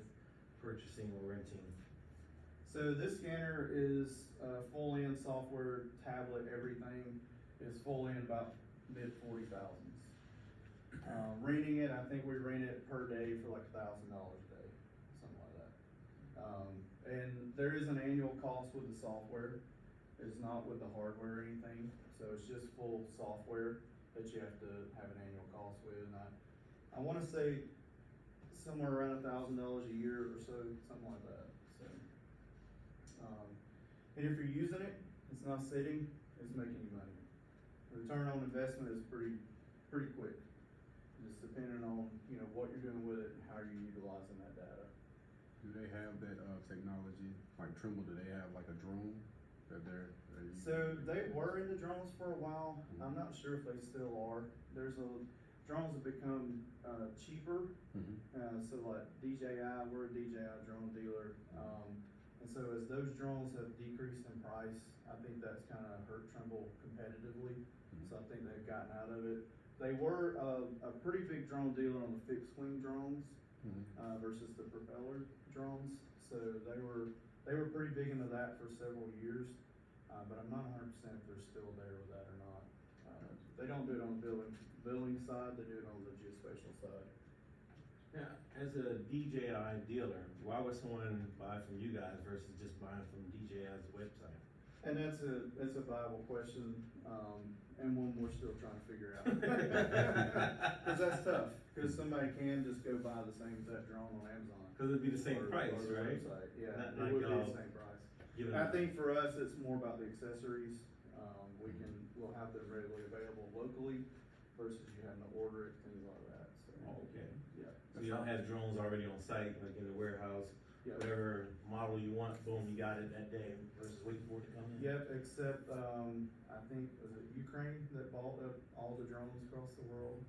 purchasing or renting? So this scanner is full in software, tablet, everything is full in about mid 40,000s. Renting it, I think we rent it per day for like $1,000 a day, something like that. And there is an annual cost with the software. It's not with the hardware or anything, so it's just full software that you have to have an annual cost with. And I want to say somewhere around $1,000 a year or so, something like that. So, and if you're using it, it's not sitting, it's making you money. The return on investment is pretty quick. Just depending on, what you're doing with it and how you're utilizing that data. Do they have that technology, like Trimble, do they have like a drone that they're using? So they were in the drones for a while. I'm not sure if they still are. Drones have become cheaper. So like DJI, we're a DJI drone dealer. And so as those drones have decreased in price, I think that's kind of hurt Trimble competitively. So I think they've gotten out of it. They were a pretty big drone dealer on the fixed wing drones versus the propeller drones. So they were pretty big into that for several years. But I'm not 100% if they're still there with that or not. They don't do it on the building side, they do it on the geospatial side. Now, as a DJI dealer, why would someone buy from you guys versus just buying from DJI's website? And that's a viable question, and one we're still trying to figure out. Cause that's tough, cause somebody can just go buy the same exact drone on Amazon. Cause it'd be the same price, or the right? website. Yeah, Not it like, would be the same price. I think for us, it's more about the accessories. We'll have them readily available locally versus you having to order it, things like that, so. Okay. Yeah. So you don't have drones already on site, like in the warehouse, Yeah. whatever model you want, boom, you got it that day versus waiting for it to come in? Yep, except, I think, was it Ukraine that bought up all the drones across the world?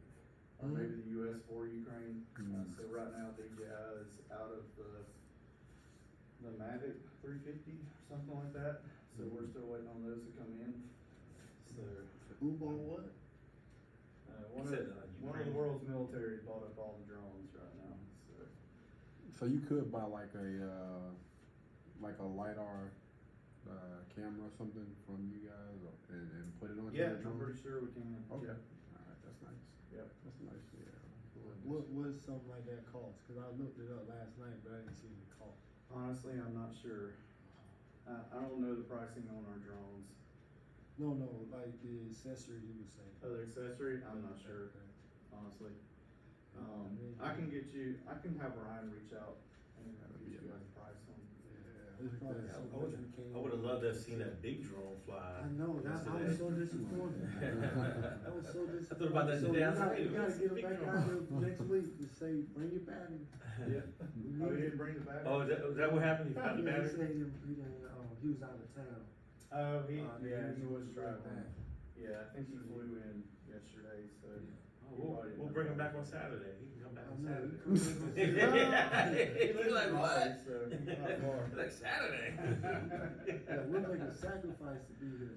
Or maybe the US for Ukraine. So right now DJI is out of the Mavic 350, something like that. So we're still waiting on those to come in. So, Uber what? one of the world's military bought up all the drones right now, so. So you could buy like a LiDAR camera or something from you guys and put it on Yeah, your drone? I'm pretty sure we can. Okay, Yeah. alright, that's nice. Yep. That's nice, yeah. What would something like that cost? Cause I looked it up last night, but I didn't see the cost. Honestly, I'm not sure. I don't know the pricing on our drones. No, like the accessories you were saying. Oh, the accessory, I'm not sure, honestly. I can have Ryan reach out and get you guys a price on. Yeah, It's probably Yeah, so I much would, we can't I would have even- loved to have seen that big drone fly. I know, that, I was so disappointed. I was so disappointed. I thought about that So today. I was we like, gotta wait, get big him back drone. out there next week to say, bring your battery. Yeah. We Oh, need you it. didn't bring the battery? Oh, is that what happened? You found the Yeah, he battery? said he was out of town. Oh, he, Yeah, he was right traveling. back. Yeah, I think he flew in yesterday, so. Oh, we'll bring him back on Saturday. He can come back on I know, Saturday. he comes back. He's like, what? So, not far. Like Saturday. Yeah, we'll make a sacrifice to be here.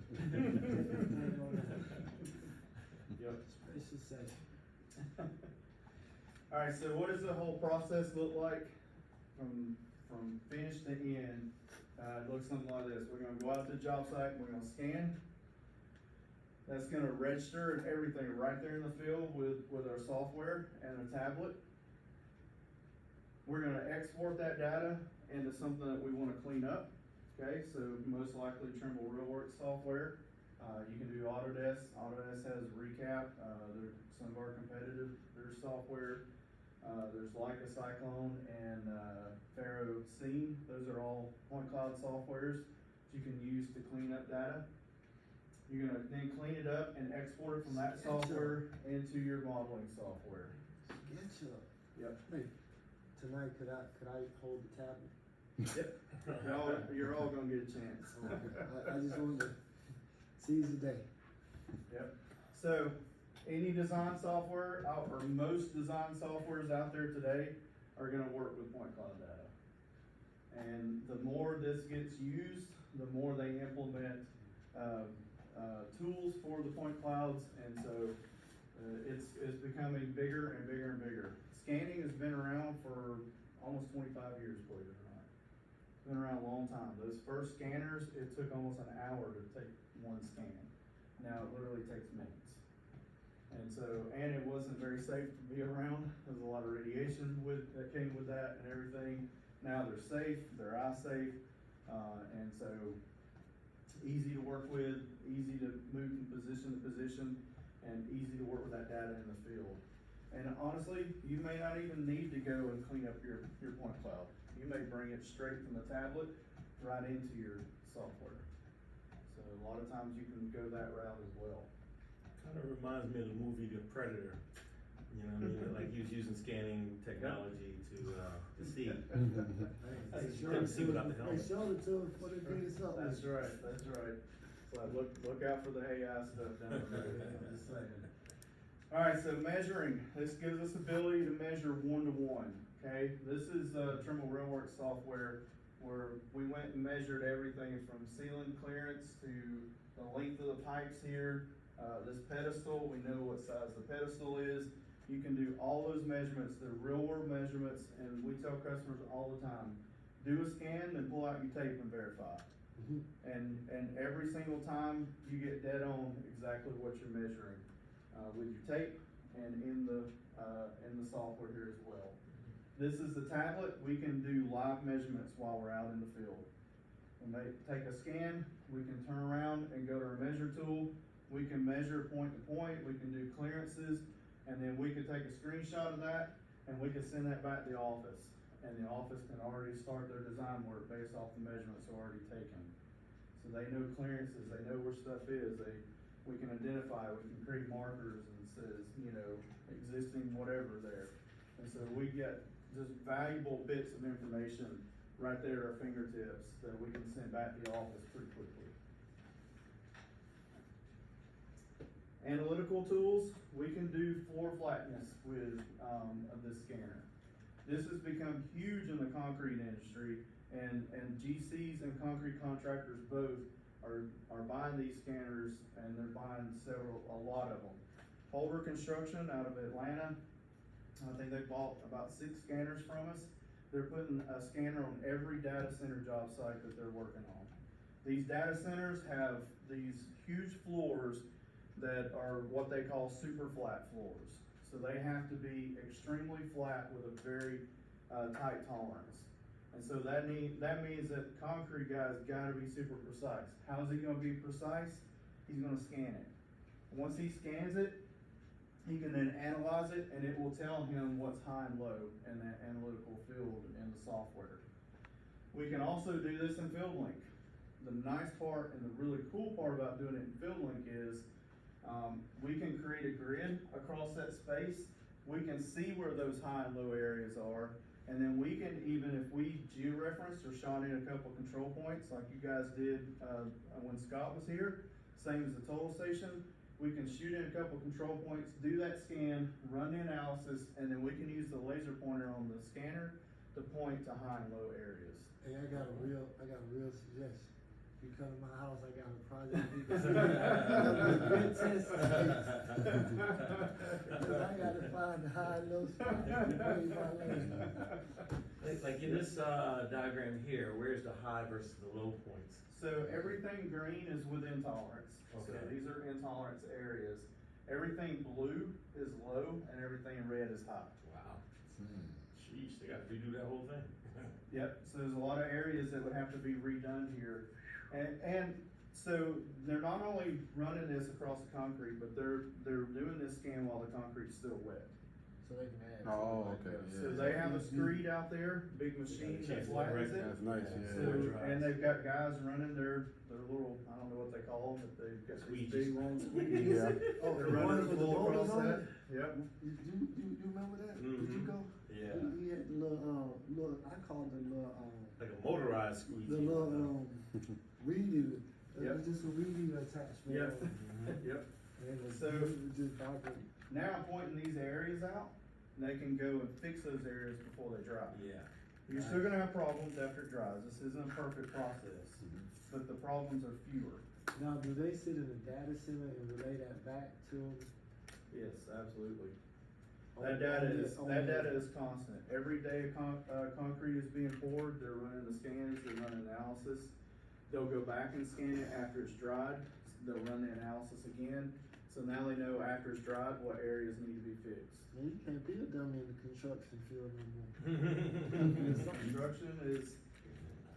Yep. Special session. Alright, so what does the whole process look like from finish to end? It looks something like this. We're gonna go out to the job site, we're gonna scan. That's gonna register everything right there in the field with our software and a tablet. We're gonna export that data into something that we wanna clean up. Okay, so most likely Trimble RealWorks software. You can do Autodesk. Autodesk has Recap. Some of our competitive, their software. There's Leica Cyclone and Faro Scene. Those are all point cloud softwares that you can use to clean up data. You're gonna then clean it up and export it from that software into your modeling software. SketchUp. Yep. Hey, tonight, could I hold the tablet? Yep. You're all gonna get a chance. I just wanted to seize the day. Yep. So, any design software, or most design softwares out there today are gonna work with point cloud data. And the more this gets used, the more they implement, tools for the point clouds, and so, it's becoming bigger and bigger and bigger. Scanning has been around for almost 25 years, believe it or not. It's been around a long time. Those first scanners, it took almost an hour to take one scan. Now it literally takes minutes. And so, and it wasn't very safe to be around. There's a lot of radiation that came with that and everything. Now they're safe, they're eye safe, and so easy to work with, easy to move from position to position, and easy to work with that data in the field. And honestly, you may not even need to go and clean up your point cloud. You may bring it straight from the tablet right into your software. So a lot of times you can go that route as well. Kind of reminds me of the movie The Predator. You know what I mean? Like he was using scanning technology to see. They You showed couldn't it see to without us, the they helmet. showed it to us before they did something. That's right, that's right. So look out for the AI stuff down the road. I'm just saying. Alright, so measuring. This gives us ability to measure one-to-one, okay? This is Trimble RealWorks software where we went and measured everything from ceiling clearance to the length of the pipes here. This pedestal, we know what size the pedestal is. You can do all those measurements. They're real world measurements, and we tell customers all the time, do a scan, then pull out your tape and verify. And every single time you get dead on exactly what you're measuring with your tape and in the software here as well. This is the tablet. We can do live measurements while we're out in the field. When they take a scan, we can turn around and go to our measure tool. We can measure point to point. We can do clearances, and then we can take a screenshot of that and we can send that back to the office. And the office can already start their design work based off the measurements already taken. So they know clearances, they know where stuff is, we can identify, we can create markers and says, you know, existing whatever there. And so we get just valuable bits of information right there at our fingertips that we can send back to the office pretty quickly. Analytical tools, we can do floor flatness with this scanner. This has become huge in the concrete industry, and GCs and concrete contractors both are buying these scanners, and they're buying a lot of them. Holder Construction out of Atlanta, I think they bought about 6 scanners from us. They're putting a scanner on every data center job site that they're working on. These data centers have these huge floors that are what they call super flat floors. So they have to be extremely flat with a very tight tolerance. And so that means that the concrete guy's gotta be super precise. How's he gonna be precise? He's gonna scan it. Once he scans it, he can then analyze it, and it will tell him what's high and low in that analytical field in the software. We can also do this in FieldLink. The nice part and the really cool part about doing it in FieldLink is, we can create a grid across that space. We can see where those high and low areas are, and then we can, even if we georeferenced or shot in a couple control points like you guys did when Scott was here, same as the total station, we can shoot in a couple control points, do that scan, run the analysis, and then we can use the laser pointer on the scanner to point to high and low areas. Hey, I got a real suggestion. You come to my house, I got a project. We can see good test case. Cause I gotta find the high and low spot. Like in this, diagram here, where's the high versus the low points? So everything green is within tolerance. So Okay. these are intolerance areas. Everything blue is low and everything red is high. Wow. Sheesh, they gotta redo that whole thing. Yep, so there's a lot of areas that would have to be redone here. And so they're not only running this across the concrete, but they're doing this scan while the concrete's still wet. So they can add. Oh, something okay, like So that. they have a screed out there, big machine that flattens it. That's nice, So, yeah. and they've got guys running their little, I don't know what they call them, but they've got these Squeegees. big long squeegees. Yeah. Oh, They're the running ones the with the full motors across on that. it? Yep. You remember that? Did you Mhm. go? Yeah. He had the little, I call it the little, Like a motorized squeegee. the little, reedy. Yep. Just a reedy attachment. Yep. Mhm. Yep. And it So- was just vibrate. Now I'm pointing these areas out, and they can go and fix those areas before they dry. Yeah. You're still gonna have problems after it dries. This isn't a perfect process, but the problems are fewer. Now, do they sit in a data center and relay that back to them? Yes, absolutely. On- That data on the- is, on that the- data is constant. Every day concrete is being poured, they're running the scans, they're running analysis. They'll go back and scan it after it's dried, they'll run the analysis again. So now they know after it's dried, what areas need to be fixed. Man, you can't be a dummy in the construction field no more.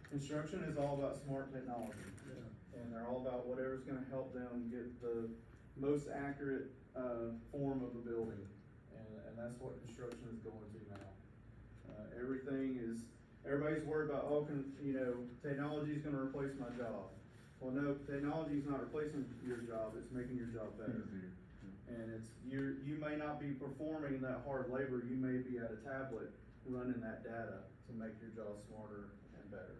Construction is all about smart technology. Yeah. And they're all about whatever's gonna help them get the most accurate, form of a building. And that's what construction is going to now. Everybody's worried about, technology's gonna replace my job. Well, no, technology's not replacing your job, it's making your job better. And you may not be performing that hard labor, you may be at a tablet running that data to make your job smarter and better.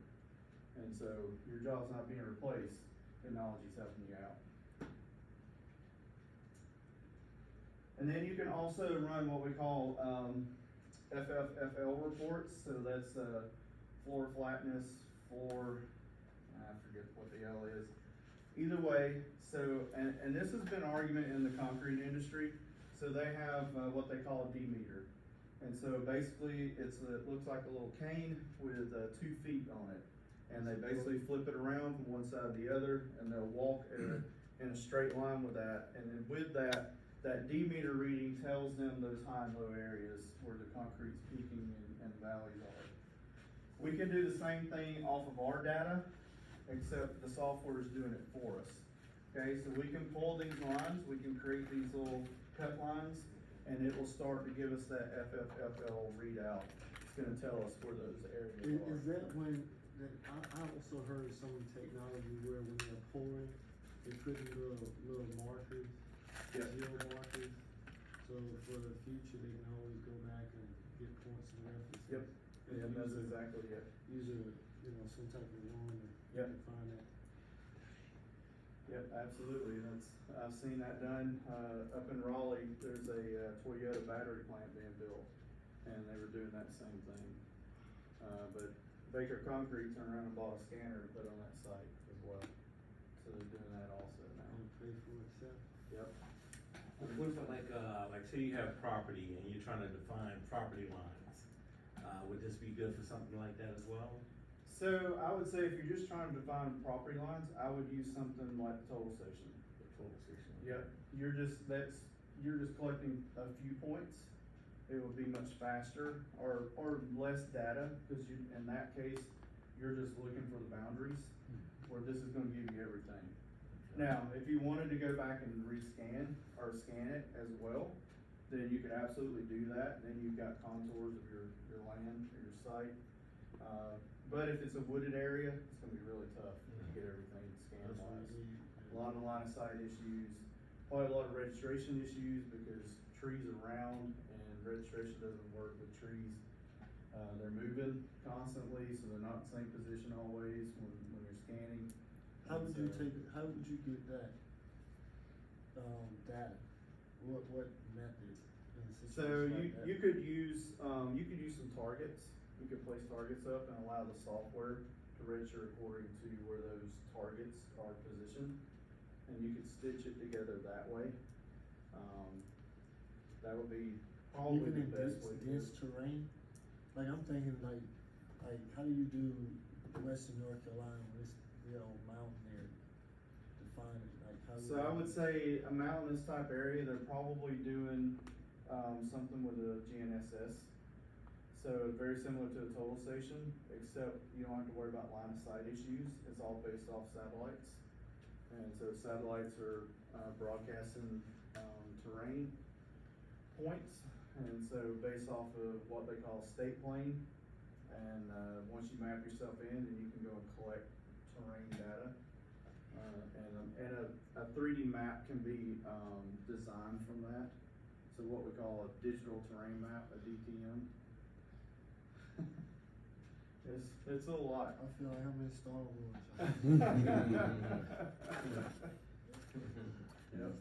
And so your job's not being replaced, technology's helping you out. And then you can also run what we call, FFFL reports, so that's, floor flatness, I forget what the L is. Either way, so, and this has been an argument in the concrete industry, so they have, what they call a D-meter. And so basically, it looks like a little cane with, 2 feet on it. And they basically flip it around from one side to the other, and they'll walk in a straight line with that. And then with that D-meter reading tells them those high and low areas where the concrete's peaking and valleys are. We can do the same thing off of our data, except the software is doing it for us. Okay, so we can pull these lines, we can create these little cut lines, and it will start to give us that FFFL readout. It's gonna tell us where those areas are. Is that when, I also heard some technology where when they're pouring, they put in little markers, Yep. geo markers. So for the future, they can always go back and get points and references. Yep. Yeah, that's exactly it. Use some type of one to Yep. find that. Yep, absolutely, I've seen that done, up in Raleigh, there's a Toyota battery plant being built, and they were doing that same thing. But Baker Concrete turned around and bought a scanner to put on that site as well, so they're doing that also now. And pay for itself. Yep. Like say you have property and you're trying to define property lines, would this be good for something like that as well? So I would say if you're just trying to define property lines, I would use something like the total station. The total station. Yep, you're just collecting a few points. It would be much faster or less data, because in that case, you're just looking for the boundaries, where this is gonna give you everything. Now, if you wanted to go back and rescan or scan it as well, then you could absolutely do that. Then you've got contours of your land or your site. But if it's a wooded area, it's gonna be really tough to get everything scanned That's what wise. we need. A lot of line of sight issues, probably a lot of registration issues because trees are round and registration doesn't work with trees. They're moving constantly, so they're not in the same position always when you're scanning. How would you So- how would you get that, data? What method in a So situation like that? you could use some targets. You could place targets up and allow the software to register according to where those targets are positioned. And you could stitch it together that way. That would be probably Even the in best way to do dense it. terrain? Like, I'm thinking like, how do you do western North Carolina when it's real mountain area? Define it, like, how do you? So I would say a mountainous type area, they're probably doing, something with a GNSS. So very similar to a total station, except you don't have to worry about line of sight issues. It's all based off satellites. And so satellites are, broadcasting, terrain points. And so based off of what they call state plane, and, once you map yourself in, then you can go and collect terrain data. And a 3D map can be, designed from that. So what we call a digital terrain map, a DTM. It's a lot. I feel like I'm in Star Wars. Yep.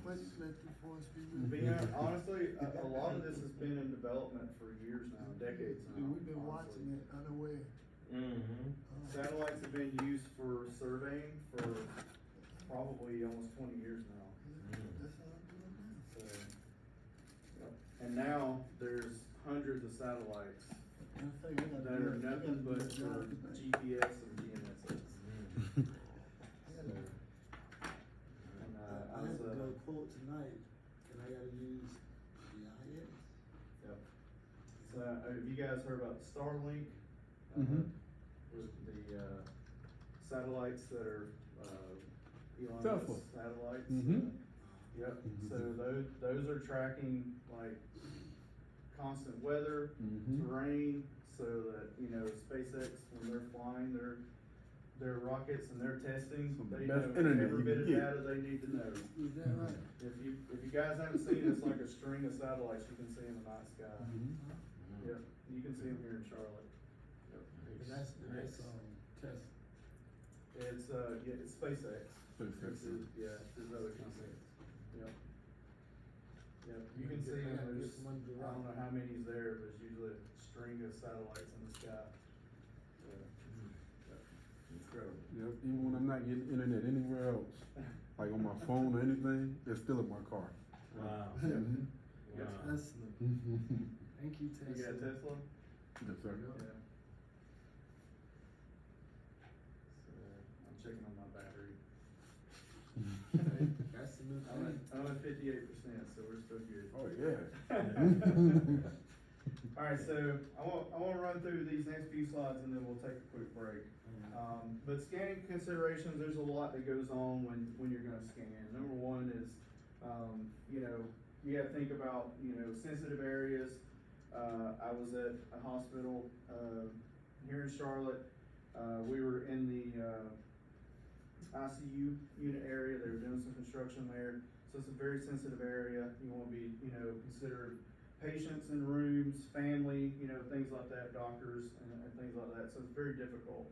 Let the force be with Being honestly, a lot of this has been in development for years now, decades now. Dude, we've been honestly. watching it unaware. Mm-hmm. Satellites have been used for surveying for probably almost 20 years now. That's how I'm doing now. So, yep. And now there's hundreds of satellites I think I gotta that do are it. I nothing gotta do but it for now tonight. GPS and GNSS. Mm-hmm. I gotta- And, I I have was, to go quote tonight, and I gotta use GIS. yep. So, have you guys heard about Starlink? Mhm. With the, satellites that are, Elon Tesla. Musk satellites. Mhm. Yep, Mhm. so those are tracking like constant weather, Mhm. terrain, so that, you know, SpaceX, when they're flying their rockets and they're testing, Some of the they best know internet every you bit can of get. data they need to know. Is that right? If you guys haven't seen it, it's like a string of satellites you can see in the night sky. Mhm. Yep, you can see them here in Charlotte. Yep. And that's test. It's, yeah, it's SpaceX. SpaceX. This is, yeah, this is other company. Yep. Yep, you can see them, I gotta get there's, some under the I don't rock. know how many's there, but it's usually a string of satellites in the sky. Incredible. Yep, even when I'm not getting internet anywhere else, like on my phone or anything, it's still in my car. Wow. Mhm. Yeah. Wow. Tesla. Thank you, Tesla. You got a Tesla? Yes, sir. Yeah. So, I'm checking on my battery. That's the new I'm thing. at 58%, so we're still good. Oh, yeah. Alright, so I wanna run through these next few slides and then we'll take a quick break. But scanning considerations, there's a lot that goes on when you're gonna scan. Number one is, you know, you gotta think about, you know, sensitive areas. I was at a hospital, here in Charlotte. We were in the, ICU unit area. They were doing some construction there. So it's a very sensitive area. You wanna be, you know, consider patients in rooms, family, you know, things like that, doctors and things like that. So it's very difficult,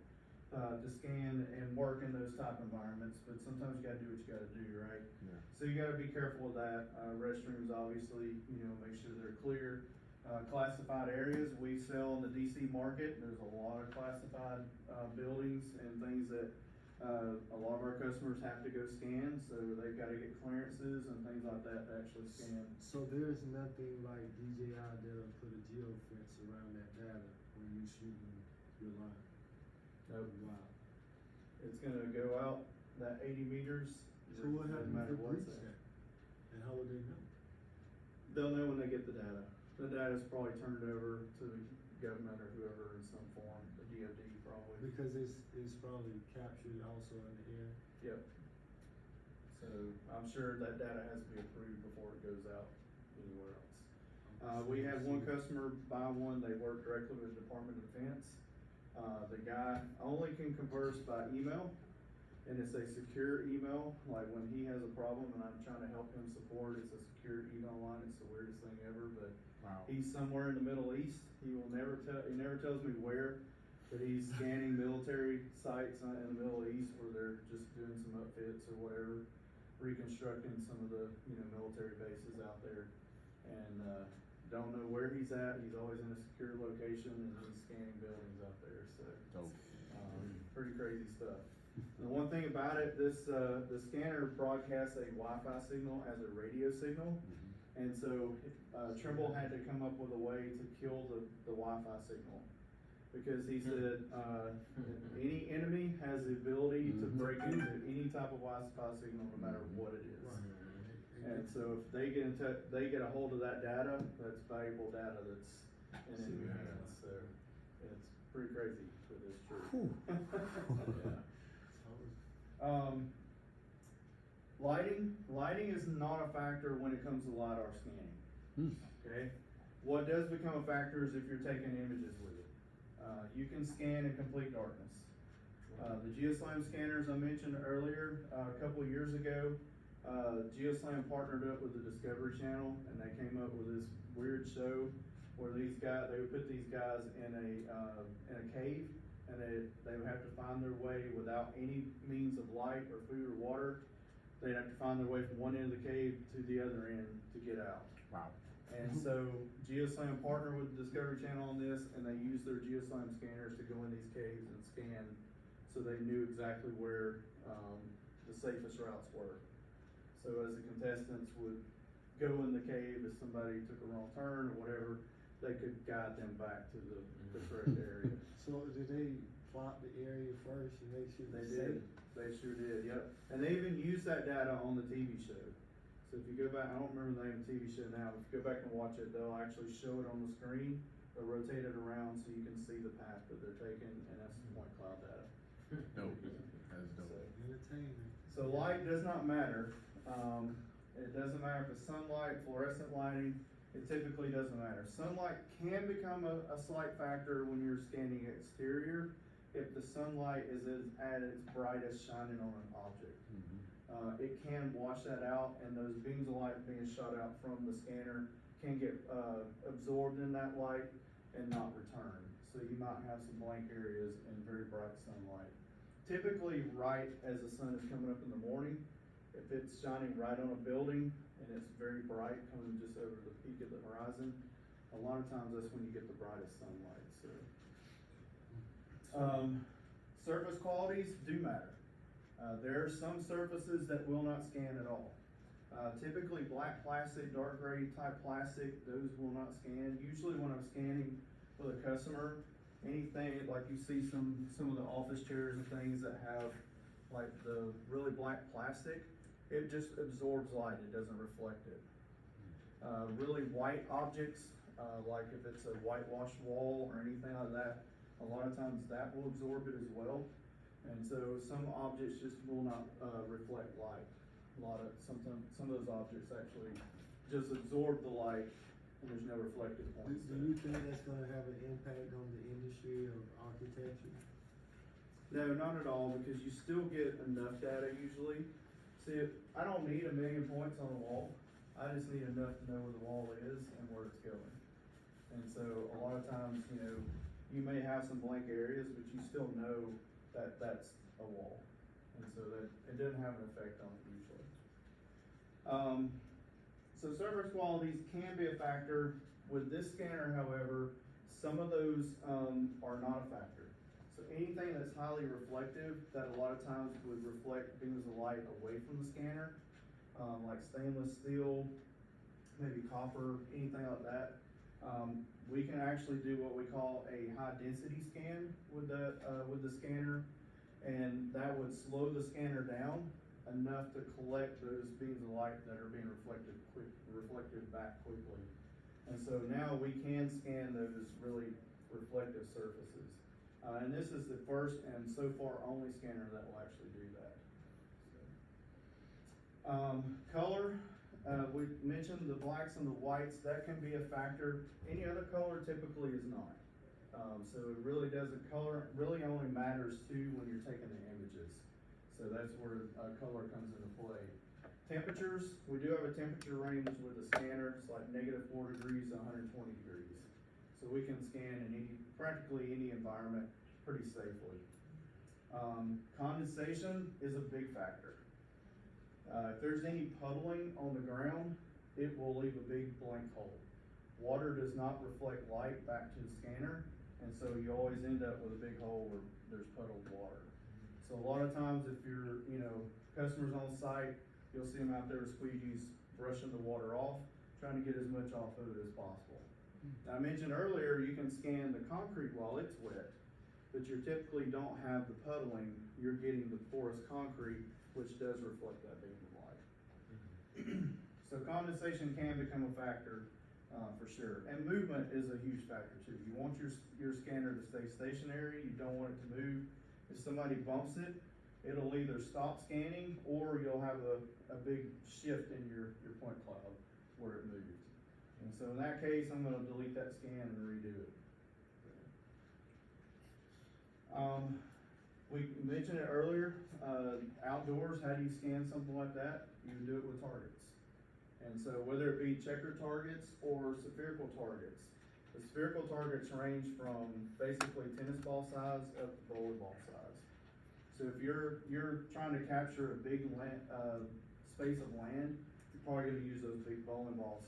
to scan and work in those type environments, but sometimes you gotta do what you gotta do, right? Yeah. So you gotta be careful of that. Restrooms, obviously, you know, make sure they're clear. Classified areas, we sell in the DC market. There's a lot of classified, buildings and things that, a lot of our customers have to go scan, so they've gotta get clearances and things like that to actually scan. So there's nothing like DJI that'll put a geo fence around that data when you shooting your line. Nope. Wow. It's gonna go out that 80 meters. So what doesn't happens matter if what's breach there. that? And how would they know? They'll know when they get the data. The data's probably turned over to the government or whoever in some form, the DoD probably. Because it's probably captured also in the air. Yep. So I'm sure that data has to be approved before it goes out anywhere else. We had one customer buy one, they work directly with the Department of Defense. The guy only can converse by email, and it's a secure email. Like when he has a problem and I'm trying to help him support, it's a secure email line. It's the weirdest thing ever, but Wow. he's somewhere in the Middle East. He never tells me where, but he's scanning military sites in the Middle East where they're just doing some upfits or whatever, reconstructing some of the, military bases out there. And, don't know where he's at. He's always in a secure location and he's scanning buildings out there, so. Dope. Pretty crazy stuff. The one thing about it, the scanner broadcasts a Wi-Fi signal as a radio signal. And so, Trimble had to come up with a way to kill the Wi-Fi signal. Because he said, any enemy has the ability to break into any type of Wi-Fi signal, no matter what it is. And so if they get a hold of that data, that's valuable data that's in enemy hands, so it's pretty crazy, but it's true. Lighting is not a factor when it comes to LiDAR scanning, okay? What does become a factor is if you're taking images with it. You can scan in complete darkness. The GeoSlam scanners I mentioned earlier, a couple of years ago, GeoSlam partnered up with the Discovery Channel, and they came up with this weird show where they would put these guys in a cave, and they would have to find their way without any means of light or food or water. They'd have to find their way from one end of the cave to the other end to get out. Wow. And so GeoSlam partnered with the Discovery Channel on this, and they used their GeoSlam scanners to go in these caves and scan, so they knew exactly where the safest routes were. So as the contestants would go in the cave, if somebody took a wrong turn or whatever, they could guide them back to the correct area. So did they plot the area first and make sure They it's safe? did. They sure did, yep. And they even used that data on the TV show. So if you go back, I don't remember the name of the TV show now, but if you go back and watch it, they'll actually show it on the screen. They'll rotate it around so you can see the path that they're taking, and that's point cloud data. Dope. That's dope. Entertainment. So light does not matter. It doesn't matter if it's sunlight, fluorescent lighting, it typically doesn't matter. Sunlight can become a slight factor when you're scanning exterior if the sunlight is at its brightest shining on an object. It can wash that out, and those beams of light being shot out from the scanner can get absorbed in that light and not return. So you might have some blank areas in very bright sunlight. Typically right as the sun is coming up in the morning, if it's shining right on a building and it's very bright coming just over the peak of the horizon, a lot of times that's when you get the brightest sunlight, so. Surface qualities do matter. There are some surfaces that will not scan at all. Typically black plastic, dark gray type plastic, those will not scan. Usually when I'm scanning with a customer, anything like you see some of the office chairs and things that have like the really black plastic, it just absorbs light, it doesn't reflect it. Really white objects, like if it's a whitewashed wall or anything like that, a lot of times that will absorb it as well. And so some objects just will not reflect light. Some of those objects actually just absorb the light and there's no reflective points. Do you think that's gonna have an impact on the industry of architecture? No, not at all, because you still get enough data usually. See, I don't need 1 million points on a wall. I just need enough to know where the wall is and where it's going. And so a lot of times, you may have some blank areas, but you still know that that's a wall. And so that it doesn't have an effect on it usually. So surface qualities can be a factor. With this scanner, however, some of those are not a factor. So anything that's highly reflective, that a lot of times would reflect beams of light away from the scanner, like stainless steel, maybe copper, anything like that. We can actually do what we call a high density scan with the scanner, and that would slow the scanner down enough to collect those beams of light that are being reflected back quickly. And so now we can scan those really reflective surfaces. And this is the first and so far only scanner that will actually do that. Color, we mentioned the blacks and the whites, that can be a factor. Any other color typically is not. So it really doesn't, color really only matters too when you're taking the images. So that's where, color comes into play. Temperatures, we do have a temperature range with the scanner, it's like -4 degrees to 120 degrees. So we can scan in practically any environment pretty safely. Condensation is a big factor. If there's any puddling on the ground, it will leave a big blank hole. Water does not reflect light back to the scanner, and so you always end up with a big hole where there's puddled water. So a lot of times if you're, customers on site, you'll see them out there with squeegees brushing the water off, trying to get as much off of it as possible. Now, I mentioned earlier, you can scan the concrete while it's wet, but you typically don't have the puddling, you're getting the porous concrete, which does reflect that beam of light. So condensation can become a factor, for sure, and movement is a huge factor too. You want your scanner to stay stationary, you don't want it to move. If somebody bumps it, it'll either stop scanning or you'll have a big shift in your point cloud where it moves. And so in that case, I'm gonna delete that scan and redo it. We mentioned it earlier, outdoors, how do you scan something like that? You would do it with targets. And so whether it be checker targets or spherical targets, the spherical targets range from basically tennis ball size up to volleyball size. So if you're trying to capture a big space of land, you're probably gonna use those big bowling ball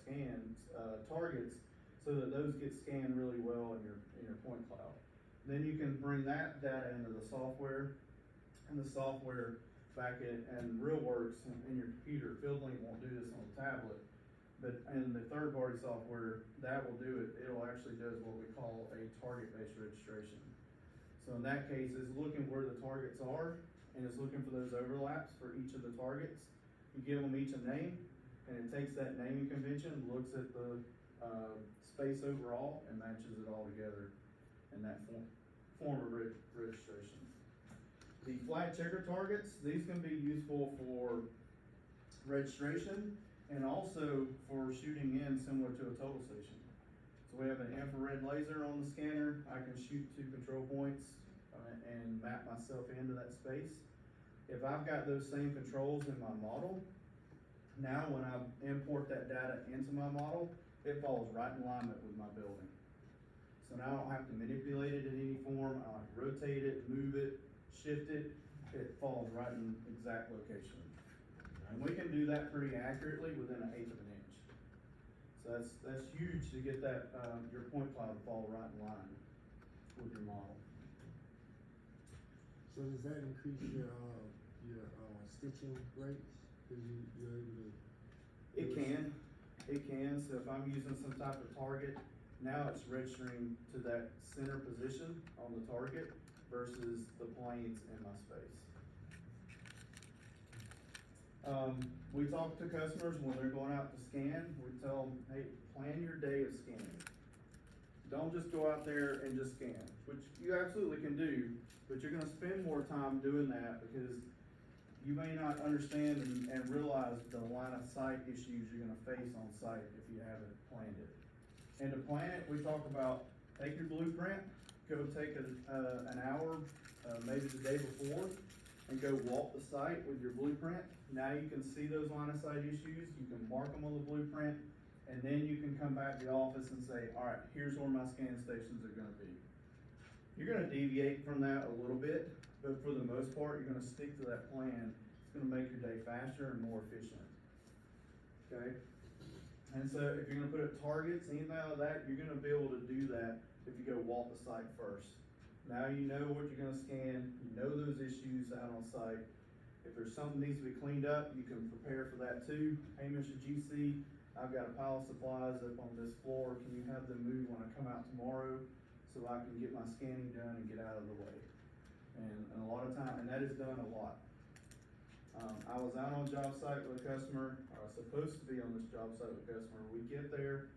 targets so that those get scanned really well in your point cloud. Then you can bring that data into the software, and the software back in RealWorks in your computer. FieldLink won't do this on a tablet, but in the third-party software, that will do it. It'll actually does what we call a target-based registration. So in that case, it's looking where the targets are, and it's looking for those overlaps for each of the targets. You give them each a name, and it takes that naming convention, looks at the space overall, and matches it all together in that form of registration. The flat checker targets, these can be useful for registration and also for shooting in similar to a total station. So we have an infrared laser on the scanner. I can shoot 2 control points and map myself into that space. If I've got those same controls in my model, now when I import that data into my model, it falls right in alignment with my building. So now I don't have to manipulate it in any form. I don't have to rotate it, move it, shift it. It falls right in exact location. And we can do that pretty accurately within 1/8 of an inch. So that's huge to get that, your point cloud to fall right in line with your model. So does that increase your stitching rates? Cause you're able to. It can, so if I'm using some type of target, now it's registering to that center position on the target versus the planes in my space. We talk to customers when they're going out to scan, we tell them, hey, plan your day of scanning. Don't just go out there and just scan, which you absolutely can do, but you're gonna spend more time doing that because you may not understand and realize the line of sight issues you're gonna face on site if you haven't planned it. And to plan it, we talk about take your blueprint, go take an hour, maybe the day before, and go walk the site with your blueprint. Now you can see those line of sight issues, you can mark them on the blueprint, and then you can come back to the office and say, all right, here's where my scan stations are gonna be. You're gonna deviate from that a little bit, but for the most part, you're gonna stick to that plan. It's gonna make your day faster and more efficient, okay? And so if you're gonna put up targets, anything like that, you're gonna be able to do that if you go walk the site first. Now you know what you're gonna scan, you know those issues out on site. If there's something that needs to be cleaned up, you can prepare for that too. Hey, Mr. GC, I've got a pile of supplies up on this floor. Can you have them move when I come out tomorrow so I can get my scanning done and get out of the way? And a lot of time, and that is done a lot. I was out on a job site with a customer, I was supposed to be on this job site with a customer. We get there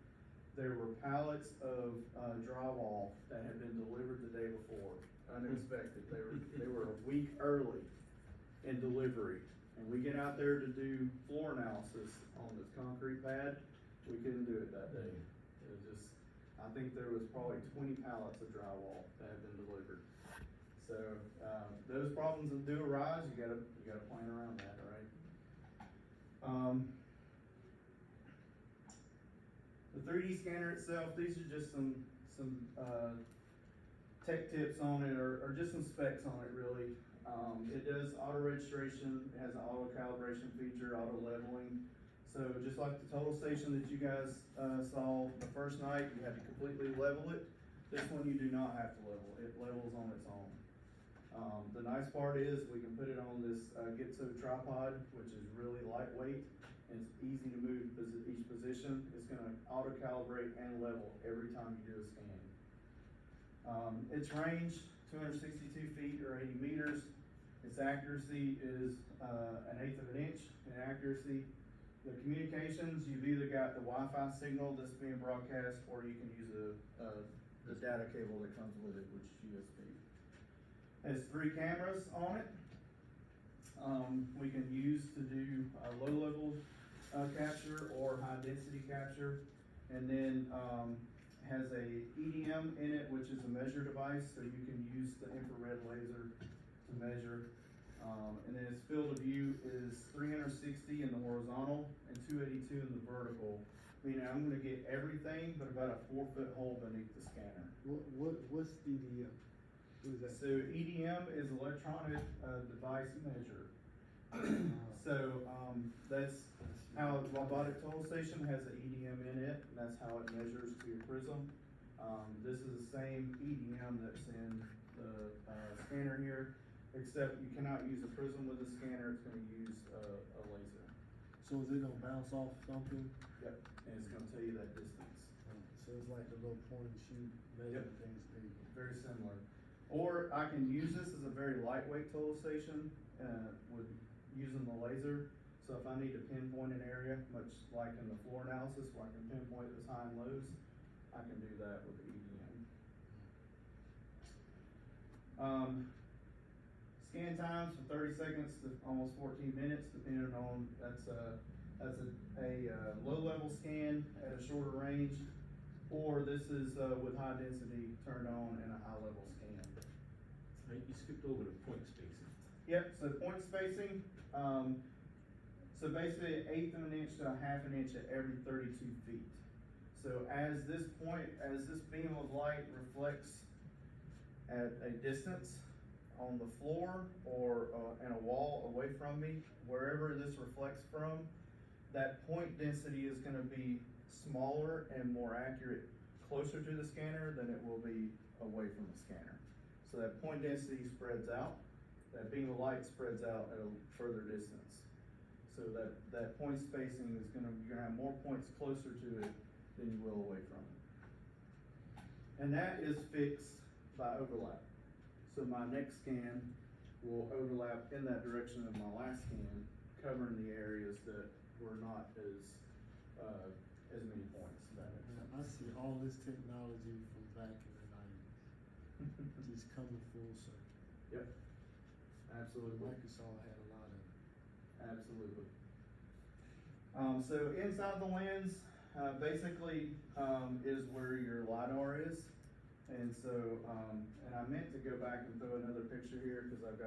were pallets of drywall that had been delivered the day before, unexpected. They were a week early in delivery. And we get out there to do floor analysis on this concrete pad. We couldn't do it that day. It was just, I think there was probably 20 pallets of drywall that had been delivered. So, those problems that do arise, you gotta plan around that, right? The 3D scanner itself, these are just some tech tips on it, or just some specs on it really. It does auto registration, it has an auto calibration feature, auto leveling. So just like the total station that you guys, saw the first night, you had to completely level it. This one you do not have to level, it levels on its own. The nice part is we can put it on this, Gitso tripod, which is really lightweight, and it's easy to move each position. It's gonna auto calibrate and level every time you do a scan. Its range, 262 feet or 80 meters. Its accuracy is, 1/8 of an inch in accuracy. The communications, you've either got the Wi-Fi signal that's being broadcast, or you can use the data cable that comes with it, which is USB. It has 3 cameras on it. We can use to do low level capture or high density capture. And then has a EDM in it, which is a measure device, so you can use the infrared laser to measure. And then its field of view is 360 in the horizontal and 282 in the vertical. Meaning I'm gonna get everything but about a 4-foot hole beneath the scanner. What's EDM? What is that? So EDM is electronic device measure. So that's how robotic total station has an EDM in it, and that's how it measures to your prism. This is the same EDM that's in the scanner here, except you cannot use a prism with the scanner. It's going to use a laser. So is it gonna bounce off something? Yep, and it's going to tell you that distance. So it's like the little point and shoot measuring Yep. things. Very similar. Or I can use this as a very lightweight total station with using the laser. So if I need to pinpoint an area, much like in the floor analysis where I can pinpoint those high and lows, I can do that with the EDM. Scan times from 30 seconds to almost 14 minutes, depending on, that's a low level scan at a shorter range, or this is with high density turned on and a high level scan. You skipped over the point spacing. Yep, so point spacing, so basically 1/8 of an inch to 1/2 an inch at every 32 feet. So as this beam of light reflects at a distance on the floor or in a wall away from me, wherever this reflects from, that point density is gonna be smaller and more accurate closer to the scanner than it will be away from the scanner. So that point density spreads out, that beam of light spreads out at a further distance. So that point spacing is you're gonna have more points closer to it than you will away from it. And that is fixed by overlap. So my next scan will overlap in that direction of my last scan, covering the areas that were not as many points. If that makes sense. I see all this technology from back in the 90s, just coming full circle. Yep, absolutely. Microsoft had a lot of it. Absolutely. So inside the lens, basically, is where your LiDAR is. And so, and I meant to go back and throw another picture here, cause I've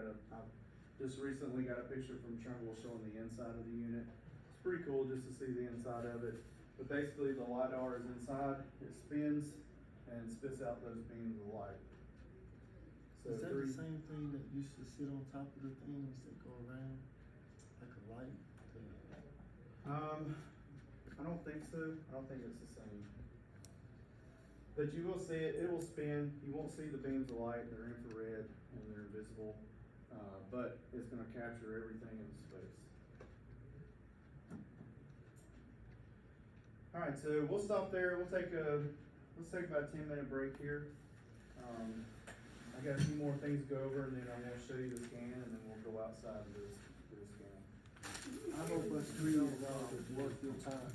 just recently got a picture from Trimble showing the inside of the unit. It's pretty cool just to see the inside of it. But basically the LiDAR is inside, it spins and spits out those beams of light. So Is that the same thing that used to sit on top of the things that go around, like a light? I don't think so. I don't think it's the same. But you will see it will spin. You won't see the beams of light. They're infrared and they're invisible. But it's gonna capture everything in space. All right, so we'll stop there. Let's take about a 10-minute break here. I got a few more things to go over, and then I want to show you the scan, and then we'll go outside and do the scan. I hope us three don't work your time.